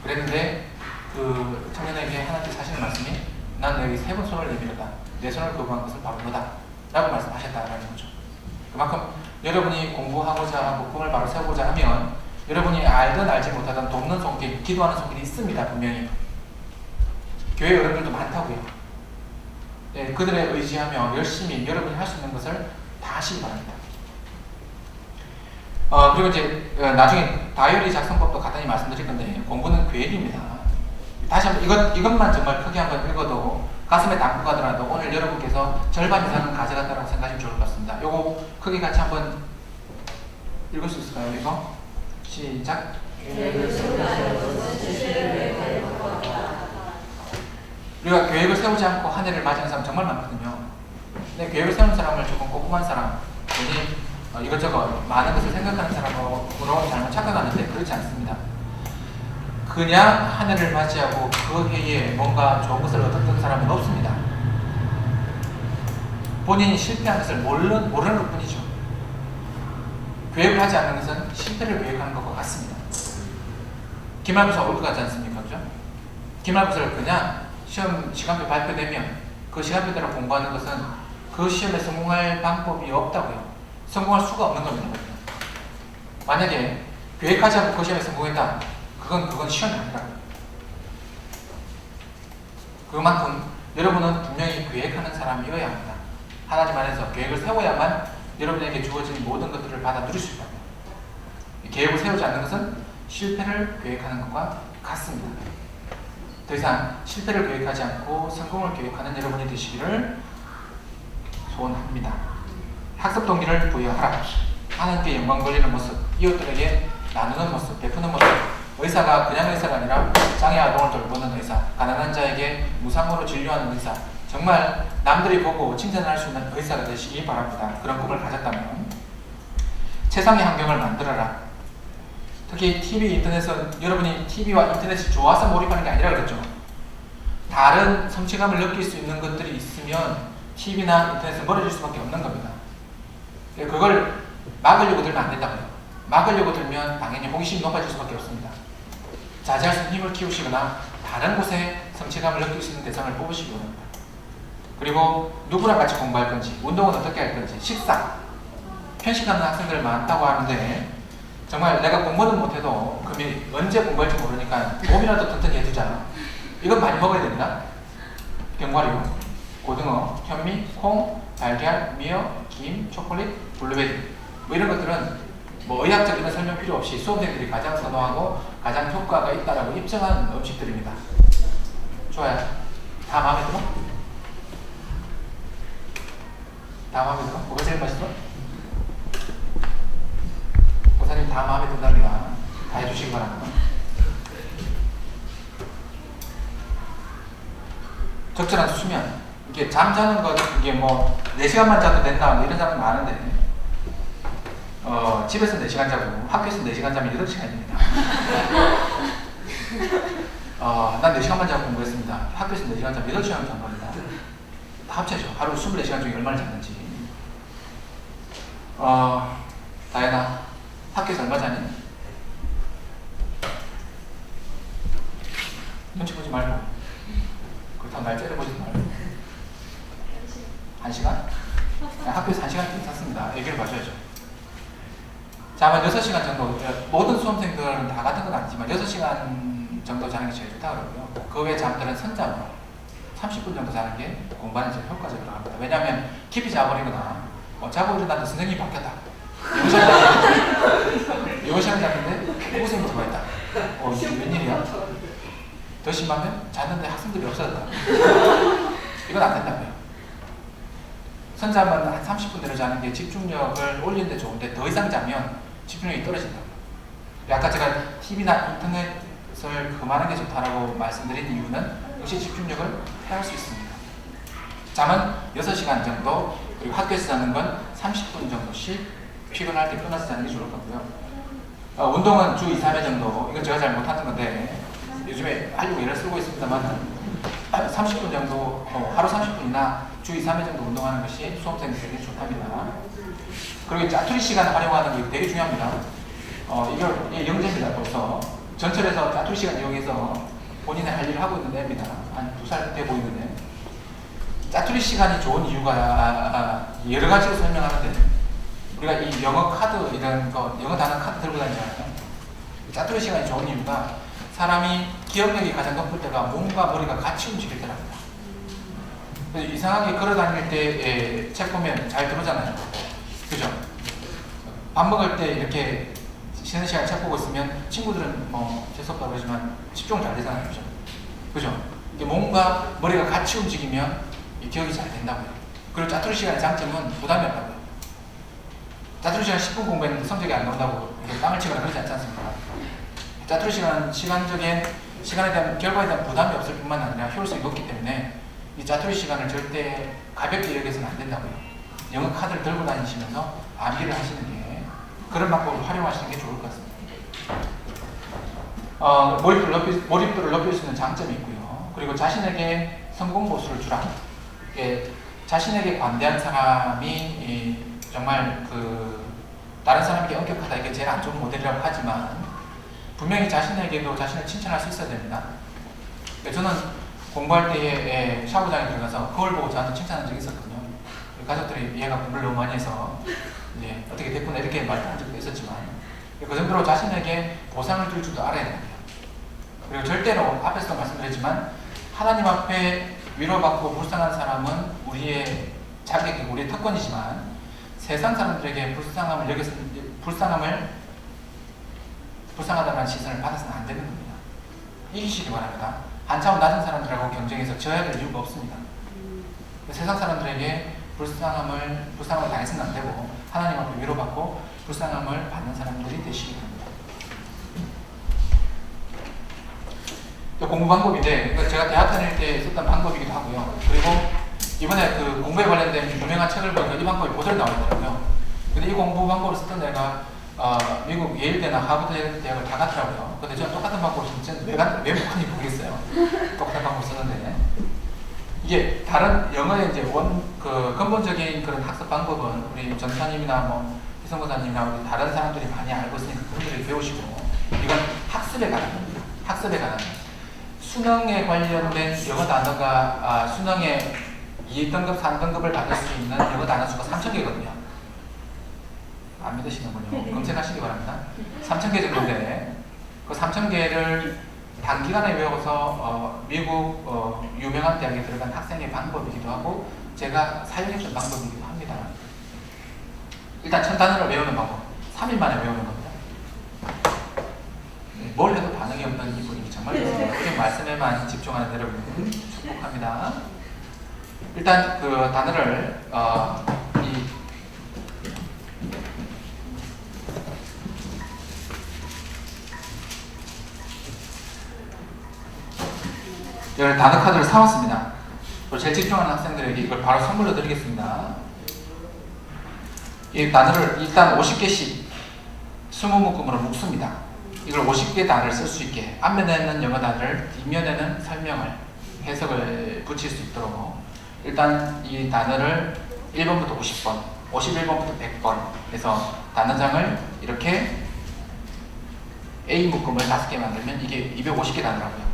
그랬는데 그 청년에게 하나님께서 하시는 말씀이 난 너에게 3번 손을 내밀었다. 내 손을 거부한 것은 바로 너다 라고 말씀하셨다라는 거죠. 그만큼 여러분이 공부하고자 하고 꿈을 바로 세우고자 하면 여러분이 알든 알지 못하든 돕는 손길, 기도하는 손길이 있습니다. 분명히 교회 어른들도 많다고요. 네, 그들에 의지하며 열심히 여러분이 할 수 있는 것을 다 하시기 바랍니다. 그리고 이제 나중에 다이어리 작성법도 간단히 말씀드릴 건데 공부는 계획입니다. 다시 한번 이것만 정말 크게 한번 읽어도 가슴에 담고 가더라도 오늘 여러분께서 절반 이상은 가져갔다고 생각하시면 좋을 것 같습니다. 요거 크게 같이 한번 읽을 수 있을까요? 이거? 시작! 우리가 계획을 세우지 않고 한 해를 맞이하는 사람 정말 많거든요. 근데 계획을 세우는 사람을 조금 꼼꼼한 사람, 괜히 이것저것 많은 것을 생각하는 사람으로 잘못 착각하는데 그렇지 않습니다. 그냥 한 해를 맞이하고 그 해에 뭔가 좋은 것을 얻었던 사람은 없습니다. 본인이 실패한 것을 모르는 것 뿐이죠. 계획을 하지 않는 것은 실패를 계획하는 것과 같습니다. 기말고사 올 것 같지 않습니까? 그죠? 기말고사를 그냥 시험 시간표 발표되면 그 시간표대로 공부하는 것은 그 시험에 성공할 방법이 없다고요. 성공할 수가 없는 겁니다. 만약에 계획하지 않고 그 시험에 성공했다. 그건 시험이 아니라고요. 그만큼 여러분은 분명히 계획하는 사람이어야 합니다. 하나님 안에서 계획을 세워야만 여러분에게 주어진 모든 것들을 받아 누릴 수 있다고요. 계획을 세우지 않는 것은 실패를 계획하는 것과 같습니다. 더 이상 실패를 계획하지 않고 성공을 계획하는 여러분이 되시기를 소원합니다. 학습 동기를 부여하라. 하나님께 영광 돌리는 모습, 이웃들에게 나누는 모습, 베푸는 모습. 의사가 그냥 의사가 아니라 장애 아동을 돌보는 의사, 가난한 자에게 무상으로 진료하는 의사, 정말 남들이 보고 칭찬할 수 있는 의사가 되시기 바랍니다. 그런 꿈을 가졌다면 최상의 환경을 만들어라. 특히 TV, 인터넷은 여러분이 TV와 인터넷이 좋아서 몰입하는 게 아니라 그랬죠. 다른 성취감을 느낄 수 있는 것들이 있으면 TV나 인터넷은 멀어질 수밖에 없는 겁니다. 그걸 막으려고 들면 안 된다고요. 막으려고 들면 당연히 호기심이 높아질 수밖에 없습니다. 자제할 수 있는 힘을 키우시거나 다른 곳에 성취감을 느낄 수 있는 대상을 뽑으시기 바랍니다. 그리고 누구랑 같이 공부할 건지, 운동은 어떻게 할 건지, 식사, 편식하는 학생들 많다고 하는데 정말 내가 공부는 못해도 그럼 언제 공부할지 모르니까 몸이라도 튼튼히 해두자. 이건 많이 먹어야 됩니다. 견과류, 고등어, 현미, 콩, 달걀, 미역, 김, 초콜릿, 블루베리 뭐 이런 것들은 뭐 의학적인 설명 필요 없이 수험생들이 가장 선호하고 가장 효과가 있다라고 입증한 음식들입니다. 좋아요. 다 마음에 들어? 다 마음에 들어? 뭐가 제일 맛있어? 고사님 다 마음에 든답니다. 다 해주시기 바랍니다. 적절한 수면. 이게 잠자는 것, 이게 뭐 4시간만 자도 된다 뭐 이런 사람 많은데 집에서 4시간 자고 학교에서 4시간 자면 8시간입니다. 난 4시간만 자고 공부했습니다. 학교에서 4시간 자면 8시간 잔 겁니다. 다 합쳐야죠. 하루 24시간 중에 얼마나 잤는지. 다현아, 학교에서 얼마 자니? 눈치 보지 말고 그렇다고 날 째려보지 말고 1시간? 학교에서 1시간 괜찮습니다. 얘기를 봐줘야죠. 자, 아마 6시간 정도, 모든 수험생들은 다 같은 건 아니지만 6시간 정도 자는 게 제일 좋다 그러고요. 그 외 잠들은 선잠으로 30분 정도 자는 게 공부하는 제일 효과적이라고 합니다. 왜냐하면 깊이 자버리거나 자고 일어나도 선생님이 바뀌었다. 영어 시간에 잤는데 고생이 들어있다. 이게 웬일이야? 더 심하면 잤는데 학생들이 없어졌다. 이건 안 된다고요. 선잠은 한 30분 내로 자는 게 집중력을 올리는 데 좋은데 더 이상 자면 집중력이 떨어진다고요. 아까 제가 TV나 인터넷을 그만하는 게 좋다라고 말씀드린 이유는 역시 집중력을 해할 수 있습니다. 잠은 6시간 정도, 그리고 학교에서 자는 건 30분 정도씩 피곤할 때 끊어서 자는 게 좋을 거고요. 운동은 주 2, 3회 정도, 이건 제가 잘 못하는 건데 요즘에 하려고 애를 쓰고 있습니다만 30분 정도, 하루 30분이나 주 2, 3회 정도 운동하는 것이 수험생들에게 좋답니다. 그리고 짜투리 시간 활용하는 게 되게 중요합니다. 이게 영재입니다. 벌써 전철에서 짜투리 시간 이용해서 본인의 할 일을 하고 있는 애입니다. 한 2살 돼 보이는데 짜투리 시간이 좋은 이유가 여러 가지로 설명하는데 우리가 이 영어 카드 이런 거 영어 단어 카드 들고 다니잖아요. 짜투리 시간이 좋은 이유가 사람이 기억력이 가장 높을 때가 몸과 머리가 같이 움직일 때랍니다. 그래서 이상하게 걸어 다닐 때 책 보면 잘 들어오잖아요. 그죠? 밥 먹을 때 이렇게 쉬는 시간에 책 보고 있으면 친구들은 재수없다고 그러지만 집중 잘 되잖아요. 그죠? 그죠? 몸과 머리가 같이 움직이면 기억이 잘 된다고요. 그리고 짜투리 시간의 장점은 부담이 없다고요. 짜투리 시간 10분 공부했는데 성적이 안 나온다고 땅을 치거나 그러지 않지 않습니까? 짜투리 시간은 시간에 대한 결과에 대한 부담이 없을 뿐만 아니라 효율성이 높기 때문에 이 짜투리 시간을 절대 가볍게 여겨서는 안 된다고요. 영어 카드를 들고 다니시면서 암기를 하시는 게 그런 방법을 활용하시는 게 좋을 것 같습니다. 몰입도를 높일 수 있는 장점이 있고요. 그리고 자신에게 성공 보수를 주라. 자신에게 관대한 사람이 정말 다른 사람에게 엄격하다 이게 제일 안 좋은 모델이라고 하지만 분명히 자신에게도 자신을 칭찬할 수 있어야 됩니다. 저는 공부할 때에 샤워장에 들어가서 거울 보고 저한테 칭찬한 적이 있었거든요. 가족들이 얘가 공부를 너무 많이 해서 어떻게 됐구나 이렇게 말한 적도 있었지만 그 정도로 자신에게 보상을 줄 줄도 알아야 됩니다. 그리고 절대로 앞에서도 말씀드렸지만 하나님 앞에 위로받고 불쌍한 사람은 우리의 자격이고 우리의 특권이지만 세상 사람들에게 불쌍하다는 시선을 받아서는 안 되는 겁니다. 이기시기 바랍니다. 한 차원 낮은 사람들하고 경쟁해서 져야 될 이유가 없습니다. 세상 사람들에게 불쌍함을 당해서는 안 되고 하나님 앞에 위로받고 불쌍함을 받는 사람들이 되시기 바랍니다. 공부 방법인데 제가 대학 다닐 때 썼던 방법이기도 하고요. 그리고 이번에 공부에 관련된 유명한 책을 보니까 이 방법이 그대로 나와 있더라고요. 근데 이 공부 방법을 쓰던 애가 미국 예일대나 하버드 대학을 다 갔더라고요. 근데 저는 똑같은 방법을 쓰는지 왜 못하는지 모르겠어요. 똑같은 방법을 쓰는데 이게 다른 영어의 이제 근본적인 그런 학습 방법은 우리 전사님이나 희성고사님이나 우리 다른 사람들이 많이 알고 있으니까 그분들이 배우시고 이건 학습에 관한 겁니다. 학습에 관한 수능에 관련된 영어 단어가 수능에 2등급, 3등급을 받을 수 있는 영어 단어 수가 3,000개거든요. 안 믿으시는군요. 검색하시기 바랍니다. 3,000개 정도인데 그 3,000개를 단기간에 외워서 미국 유명한 대학에 들어간 학생의 방법이기도 하고 제가 사용했던 방법이기도 합니다. 일단 1000단어를 외우는 방법 3일 만에 외우는 겁니다. 뭘 해도 반응이 없는 이 분위기 정말 우리 말씀에만 집중하는 여러분 축복합니다. 일단 그 단어를 여기 단어 카드를 사왔습니다. 제일 집중하는 학생들에게 이걸 바로 선물로 드리겠습니다. 이 단어를 일단 50개씩 20묶음으로 묶습니다. 이걸 50개 단어를 쓸 수 있게 앞면에는 영어 단어를 뒷면에는 설명을 해석을 붙일 수 있도록 일단 이 단어를 1번부터 50번 51번부터 100번 해서 단어장을 이렇게 A 묶음을 5개 만들면 이게 250개 단어라고요.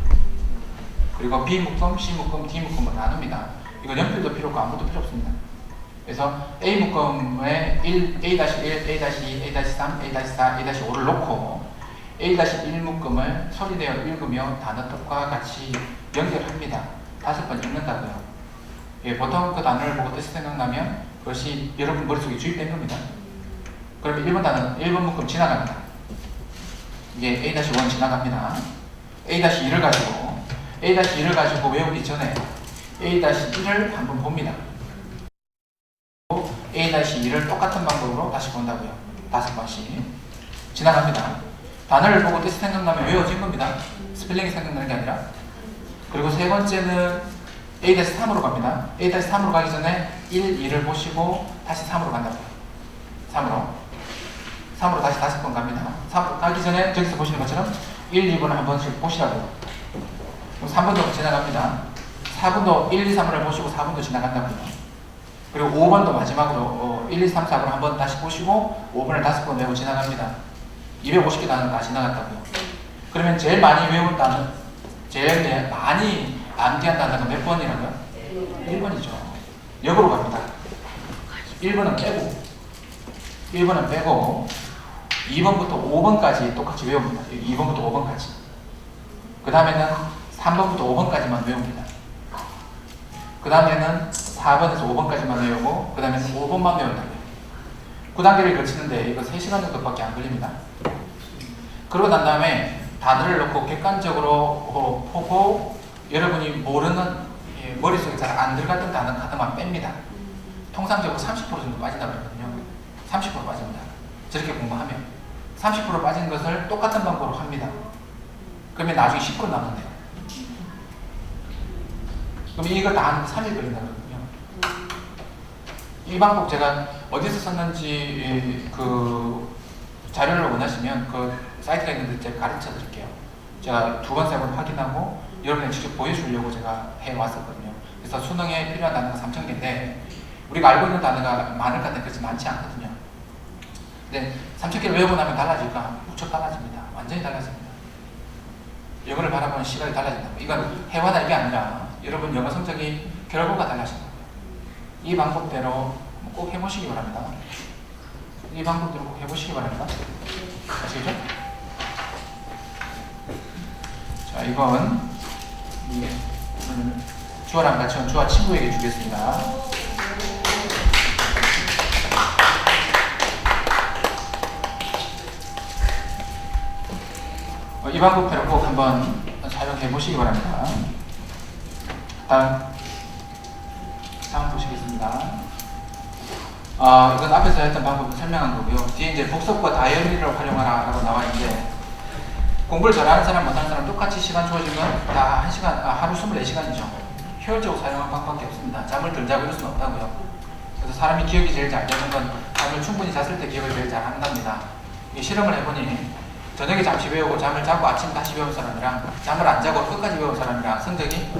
그리고 B 묶음, C 묶음, D 묶음을 나눕니다. 이건 연필도 필요 없고 아무것도 필요 없습니다. 그래서 A 묶음에 A-1, A-2, A-3, A-4, A-5를 놓고 A-1 묶음을 소리내어 읽으며 단어 뜻과 같이 연결합니다. 5번 읽는다고요. 예, 보통 그 단어를 보고 뜻이 생각나면 그것이 여러분 머릿속에 주입된 겁니다. 그러면 1번 단어, 1번 묶음 지나갑니다. 이게 A-1 지나갑니다. A-2를 가지고 외우기 전에 A-1을 한번 봅니다. A-2를 똑같은 방법으로 다시 본다고요. 5번씩 지나갑니다. 단어를 보고 뜻이 생각나면 외워진 겁니다. 스펠링이 생각나는 게 아니라. 그리고 세 번째는 A-3으로 갑니다. A-3으로 가기 전에 1, 2를 보시고 다시 3으로 간다고요. 3으로 다시 5번 갑니다. 3으로 가기 전에 저기서 보시는 것처럼 1, 2번을 한 번씩 보시라고요. 그럼 3번도 지나갑니다. 4번도 1, 2, 3을 보시고 4번도 지나간다고요. 그리고 5번도 마지막으로 1, 2, 3, 4번 한번 다시 보시고 5번을 5번 외우고 지나갑니다. 250개 단어 다 지나갔다고요. 그러면 제일 많이 외운 단어, 제일 많이 암기한 단어가 몇 번이라고요? 1번이죠. 역으로 갑니다. 1번은 빼고 2번부터 5번까지 똑같이 외웁니다. 2번부터 5번까지. 그 다음에는 3번부터 5번까지만 외웁니다. 그 다음에는 4번에서 5번까지만 외우고 그 다음에 5번만 외운다고요. 9단계를 거치는데 이거 3시간 정도밖에 안 걸립니다. 그러고 난 다음에 단어를 넣고 객관적으로 보고 여러분이 모르는 머릿속에 잘 안 들어갔던 단어 카드만 뺍니다. 통상적으로 30% 정도 빠진다고 그러거든요. 30% 빠집니다. 저렇게 공부하면 30% 빠진 것을 똑같은 방법으로 합니다. 그러면 나중에 10% 남는데요. 그럼 이거 다 하는데 3일 걸린다 그러거든요. 이 방법 제가 어디서 썼는지 그 자료를 원하시면 그 사이트가 있는데 제가 가르쳐 드릴게요. 제가 2번, 3번 확인하고 여러분이 직접 보여주려고 제가 해왔었거든요. 그래서 수능에 필요한 단어가 3,000개인데 우리가 알고 있는 단어가 많을 것 같은데 그렇지 많지 않거든요. 근데 3,000개를 외우고 나면 달라질까? 무척 달라집니다. 완전히 달라집니다. 영어를 바라보는 시각이 달라진다고. 이건 해와다 이게 아니라 여러분 영어 성적이 결과가 달라진다고요. 이 방법대로 꼭 해보시기 바랍니다. 이 방법대로 꼭 해보시기 바랍니다. 아시겠죠? 자, 이건 주어랑 같이 온 주어 친구에게 주겠습니다. 이 방법대로 꼭 한번 사용해 보시기 바랍니다. 다음 보시겠습니다. 이건 앞에서 했던 방법을 설명한 거고요. 뒤에 이제 복습과 다이어리를 활용하라 라고 나와 있는데 공부를 잘하는 사람, 못하는 사람 똑같이 시간 주어지면 다 하루 24시간이죠. 효율적으로 사용할 방법밖에 없습니다. 잠을 덜 자고 이럴 수는 없다고요. 그래서 사람이 기억이 제일 잘 되는 건 잠을 충분히 잤을 때 기억을 제일 잘 한답니다. 이 실험을 해보니 저녁에 잠시 배우고 잠을 자고 아침 다시 배운 사람이랑 잠을 안 자고 끝까지 배운 사람이랑 성적이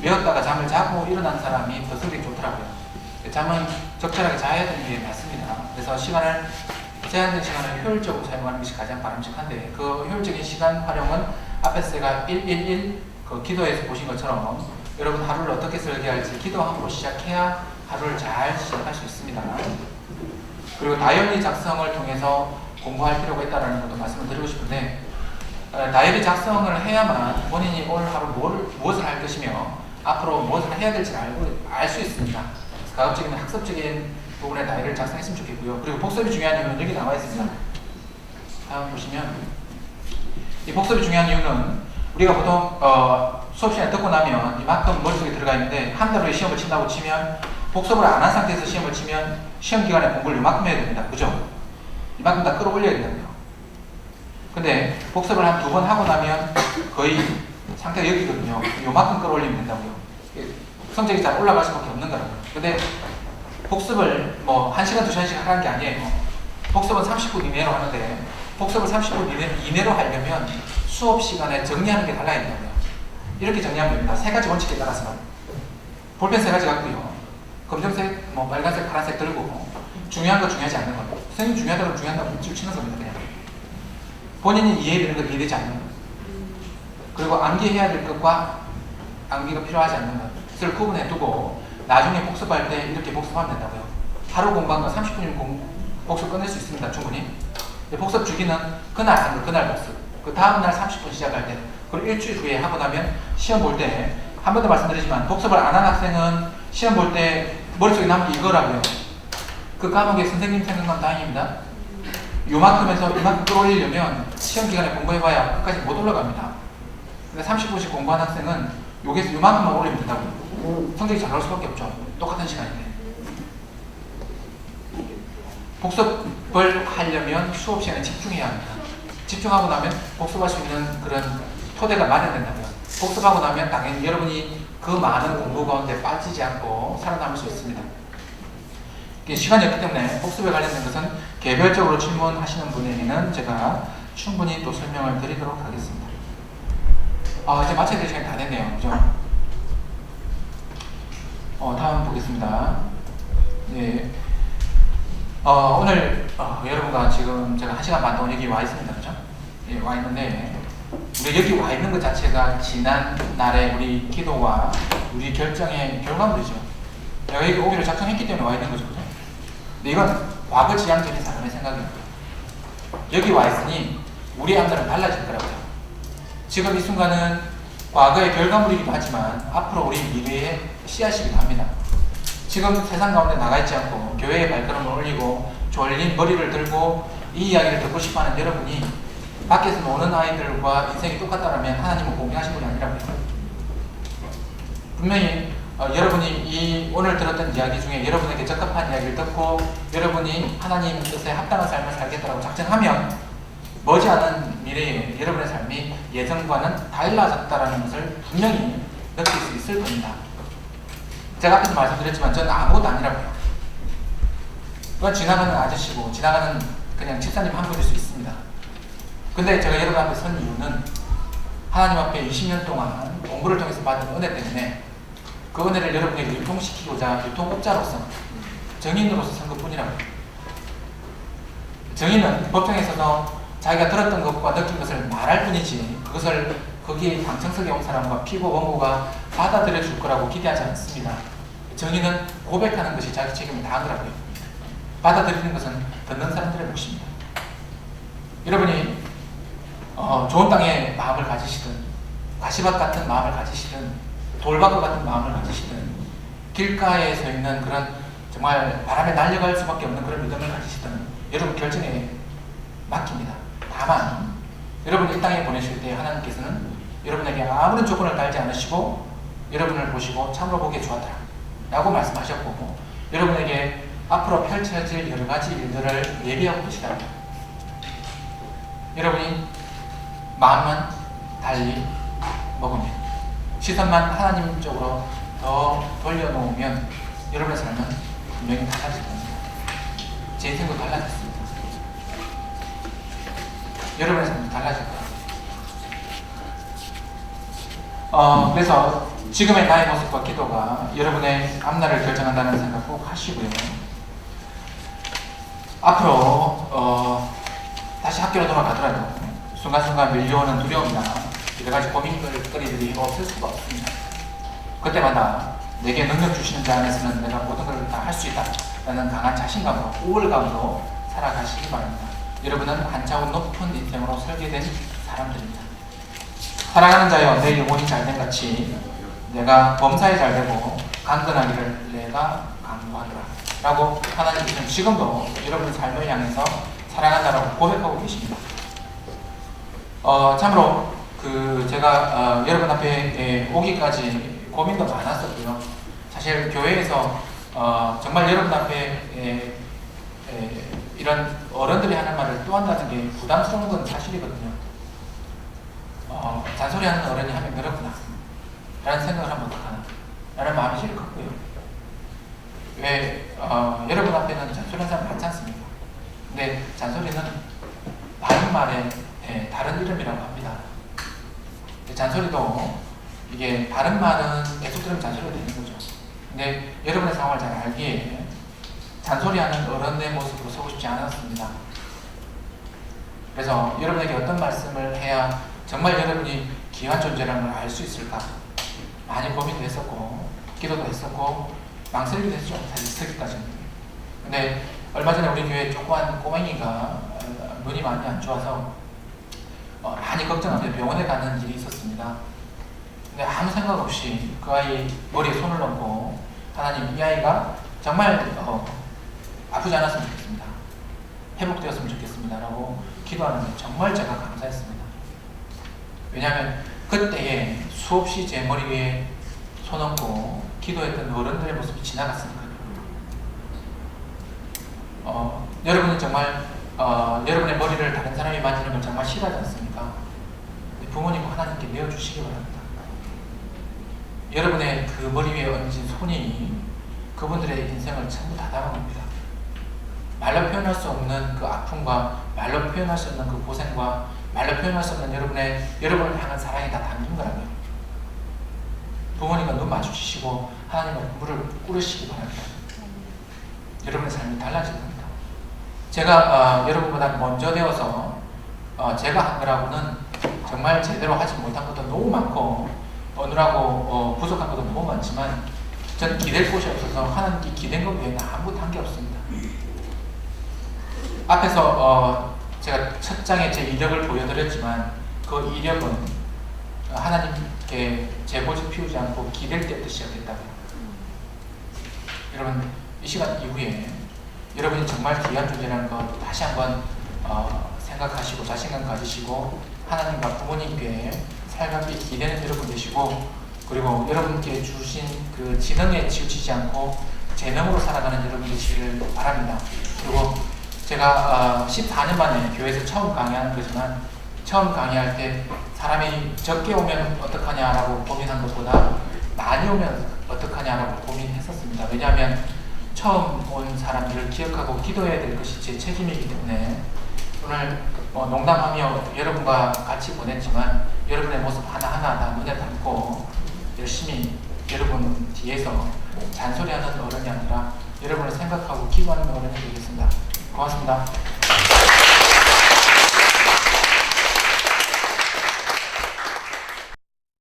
배웠다가 잠을 자고 일어난 사람이 더 성적이 좋더라고요. 잠은 적절하게 자야 되는 게 맞습니다. 그래서 제한된 시간을 효율적으로 사용하는 것이 가장 바람직한데 그 효율적인 시간 활용은 앞에서 제가 111 그 기도에서 보신 것처럼 여러분 하루를 어떻게 설계할지 기도함으로 시작해야 하루를 잘 시작할 수 있습니다. 그리고 다이어리 작성을 통해서 공부할 필요가 있다는 것도 말씀을 드리고 싶은데 다이어리 작성을 해야만 본인이 오늘 하루 무엇을 할 것이며 앞으로 무엇을 해야 될지 알 수 있습니다. 가급적이면 학습적인 부분에 다이어리를 작성했으면 좋겠고요. 그리고 복습이 중요한 이유는 여기 나와 있습니다. 다음 보시면 이 복습이 중요한 이유는 우리가 보통 수업 시간에 듣고 나면 이만큼 머릿속에 들어가 있는데 한 달 후에 시험을 친다고 치면 복습을 안 한 상태에서 시험을 치면 시험 기간에 공부를 이만큼 해야 됩니다. 그죠? 이만큼 다 끌어올려야 된다고요. 근데 복습을 한 2번 하고 나면 거의 상태가 여기거든요. 요만큼 끌어올리면 된다고요. 성적이 잘 올라갈 수밖에 없는 거라고요. 근데 복습을 뭐 1시간, 2시간씩 하라는 게 아니에요. 복습은 30분 이내로 하는데 복습을 30분 이내로 하려면 수업 시간에 정리하는 게 달라야 된다고요. 이렇게 정리하면 됩니다. 3가지 원칙에 따라서 볼펜 3가지 갖고요. 검정색, 뭐 빨간색, 파란색 들고 중요한 거 중요하지 않는 거. 선생님 중요하다고 중요하다고 눈치를 치는 겁니다. 그냥 본인이 이해되는 거 이해되지 않는 거. 그리고 암기해야 될 것과 암기가 필요하지 않는 것을 구분해 두고 나중에 복습할 때 이렇게 복습하면 된다고요. 하루 공부한 거 30분이면 복습 끝낼 수 있습니다. 충분히. 복습 주기는 그날 한 거, 그날 복습. 그 다음날 30분 시작할 때, 그리고 일주일 후에 하고 나면 시험 볼 때, 한 번 더 말씀드리지만 복습을 안 한 학생은 시험 볼 때 머릿속에 남은 게 이거라고요. 그 과목에 선생님 생각나면 다행입니다. 요만큼에서 이만큼 끌어올리려면 시험 기간에 공부해봐야 끝까지 못 올라갑니다. 근데 30분씩 공부한 학생은 여기서 요만큼만 올리면 된다고요. 성적이 잘 나올 수밖에 없죠. 똑같은 시간인데. 복습을 하려면 수업 시간에 집중해야 합니다. 집중하고 나면 복습할 수 있는 그런 토대가 마련된다고요. 복습하고 나면 당연히 여러분이 그 많은 공부 가운데 빠지지 않고 살아남을 수 있습니다. 시간이 없기 때문에 복습에 관련된 것은 개별적으로 질문하시는 분에게는 제가 충분히 또 설명을 드리도록 하겠습니다. 이제 마쳐야 될 시간이 다 됐네요. 그죠? 다음 보겠습니다. 예. 오늘 여러분과 지금 제가 1시간 반 동안 여기 와 있습니다. 그죠? 예, 와 있는데 우리 여기 와 있는 것 자체가 지난 날의 우리 기도와 우리 결정의 결과물이죠. 내가 여기 오기로 작정했기 때문에 와 있는 거죠. 그죠? 근데 이건 과거 지향적인 사람의 생각입니다. 여기 와 있으니 우리의 앞날은 달라질 거라고요. 지금 이 순간은 과거의 결과물이기도 하지만 앞으로 우리 미래의 씨앗이기도 합니다. 지금 세상 가운데 나가 있지 않고 교회에 발걸음을 올리고 졸린 머리를 들고 이 이야기를 듣고 싶어하는 여러분이 밖에서 노는 아이들과 인생이 똑같다면 하나님은 공평하신 분이 아니라고요. 분명히 여러분이 이 오늘 들었던 이야기 중에 여러분에게 적합한 이야기를 듣고 여러분이 하나님 뜻에 합당한 삶을 살겠다고 작정하면 머지않은 미래에 여러분의 삶이 예전과는 달라졌다는 것을 분명히 느낄 수 있을 겁니다. 제가 앞에서 말씀드렸지만 저는 아무것도 아니라고요. 그건 지나가는 아저씨고 지나가는 그냥 집사님 한 분일 수 있습니다. 근데 제가 여러분 앞에 선 이유는 하나님 앞에 20년 동안 공부를 통해서 받은 은혜 때문에 그 은혜를 여러분에게 유통시키고자 유통업자로서 정인으로서 선 것뿐이라고요. 정인은 법정에 서서 자기가 들었던 것과 느낀 것을 말할 뿐이지 그것을 거기에 방청석에 온 사람과 피고 원고가 받아들여 줄 거라고 기대하지 않습니다. 정의는 고백하는 것이 자기 책임을 다한 거라고요. 받아들이는 것은 듣는 사람들의 몫입니다. 여러분이 좋은 땅에 마음을 가지시든 가시밭 같은 마음을 가지시든 돌밭과 같은 마음을 가지시든 길가에 서 있는 그런 정말 바람에 날려갈 수밖에 없는 그런 믿음을 가지시든 여러분 결정에 맡깁니다. 다만 여러분 이 땅에 보내실 때 하나님께서는 여러분에게 아무런 조건을 달지 않으시고 여러분을 보시고 참으로 보기에 좋았더라 라고 말씀하셨고 여러분에게 앞으로 펼쳐질 여러 가지 일들을 예비하고 계시답니다. 여러분이 마음만 달리 먹으면 시선만 하나님 쪽으로 더 돌려놓으면 여러분의 삶은 분명히 달라질 겁니다. 제 인생도 달라졌습니다. 여러분의 삶도 달라질 거예요. 그래서 지금의 나의 모습과 기도가 여러분의 앞날을 결정한다는 생각 꼭 하시고요. 앞으로 다시 학교로 돌아가더라도 순간순간 밀려오는 두려움이나 여러 가지 고민거리들이 없을 수가 없습니다. 그때마다 내게 능력 주시는 자 안에서는 내가 모든 걸 다 할 수 있다 라는 강한 자신감으로 우월감으로 살아가시기 바랍니다. 여러분은 한 차원 높은 인생으로 설계된 사람들입니다. 사랑하는 자여 내 영혼이 잘된 같이 내가 범사에 잘되고 강건하기를 내가 강구하노라 라고 하나님께서는 지금도 여러분의 삶을 향해서 사랑한다라고 고백하고 계십니다. 참으로 제가 여러분 앞에 오기까지 고민도 많았었고요. 사실 교회에서 정말 여러분 앞에 이런 어른들이 하는 말을 또 한다는 게 부담스러운 건 사실이거든요. 잔소리하는 어른이 하면 그렇구나 라는 생각을 하면 어떡하나 라는 마음이 제일 컸고요. 왜 여러분 앞에는 잔소리하는 사람 많지 않습니까? 근데 잔소리는 바른 말의 다른 이름이라고 합니다. 잔소리도 이게 바른 말은 계속 들으면 잔소리가 되는 거죠. 근데 여러분의 상황을 잘 알기에 잔소리하는 어른의 모습으로 서고 싶지 않았습니다. 그래서 여러분에게 어떤 말씀을 해야 정말 여러분이 귀한 존재라는 걸 알 수 있을까 많이 고민도 했었고 기도도 했었고 망설이기도 했죠. 사실 서기까지는. 근데 얼마 전에 우리 교회 조그만 꼬맹이가 눈이 많이 안 좋아서 많이 걱정하며 병원에 가는 일이 있었습니다. 근데 아무 생각 없이 그 아이 머리에 손을 얹고 하나님, 이 아이가 정말 아프지 않았으면 좋겠습니다. 회복되었으면 좋겠습니다. 라고 기도하는데 정말 제가 감사했습니다. 왜냐하면 그때에 수없이 제 머리 위에 손 얹고 기도했던 어른들의 모습이 지나갔으니까요. 여러분은 정말 여러분의 머리를 다른 사람이 만지는 걸 정말 싫어하지 않습니까? 부모님과 하나님께 내어주시기 바랍니다. 여러분의 그 머리 위에 얹은 손이 그분들의 인생을 전부 다 담은 겁니다. 말로 표현할 수 없는 그 아픔과 말로 표현할 수 없는 그 고생과 말로 표현할 수 없는 여러분을 향한 사랑이 다 담긴 거라고요. 부모님과 눈 마주치시고 하나님과 물을 꿇으시기 바랍니다. 여러분의 삶이 달라질 겁니다. 제가 여러분보다 먼저 되어서 제가 한 거라고는 정말 제대로 하지 못한 것도 너무 많고 어느라고 부족한 것도 너무 많지만 저는 기댈 곳이 없어서 하나님께 기댄 것 외에는 아무것도 한 게 없습니다. 앞에서 제가 첫 장에 제 이력을 보여드렸지만 그 이력은 하나님께 제 고집 피우지 않고 기댈 때부터 시작했다고요. 여러분, 이 시간 이후에 여러분이 정말 귀한 존재라는 것 다시 한번 생각하시고 자신감 가지시고 하나님과 부모님께 살갑게 기대는 여러분 되시고, 그리고 여러분께 주신 그 지능에 치우치지 않고 재능으로 살아가는 여러분 되시기를 바랍니다. 그리고 제가 14년 만에 교회에서 처음 강의하는 거지만 처음 강의할 때 사람이 적게 오면 어떡하냐라고 고민한 것보다 많이 오면 어떡하냐라고 고민했었습니다. 왜냐하면 처음 온 사람들을 기억하고 기도해야 될 것이 제 책임이기 때문에 오늘 농담하며 여러분과 같이 보냈지만 여러분의 모습 하나하나 다 눈에 담고 열심히 여러분 뒤에서 잔소리하는 어른이 아니라 여러분을 생각하고 기도하는 어른이 되겠습니다. 고맙습니다.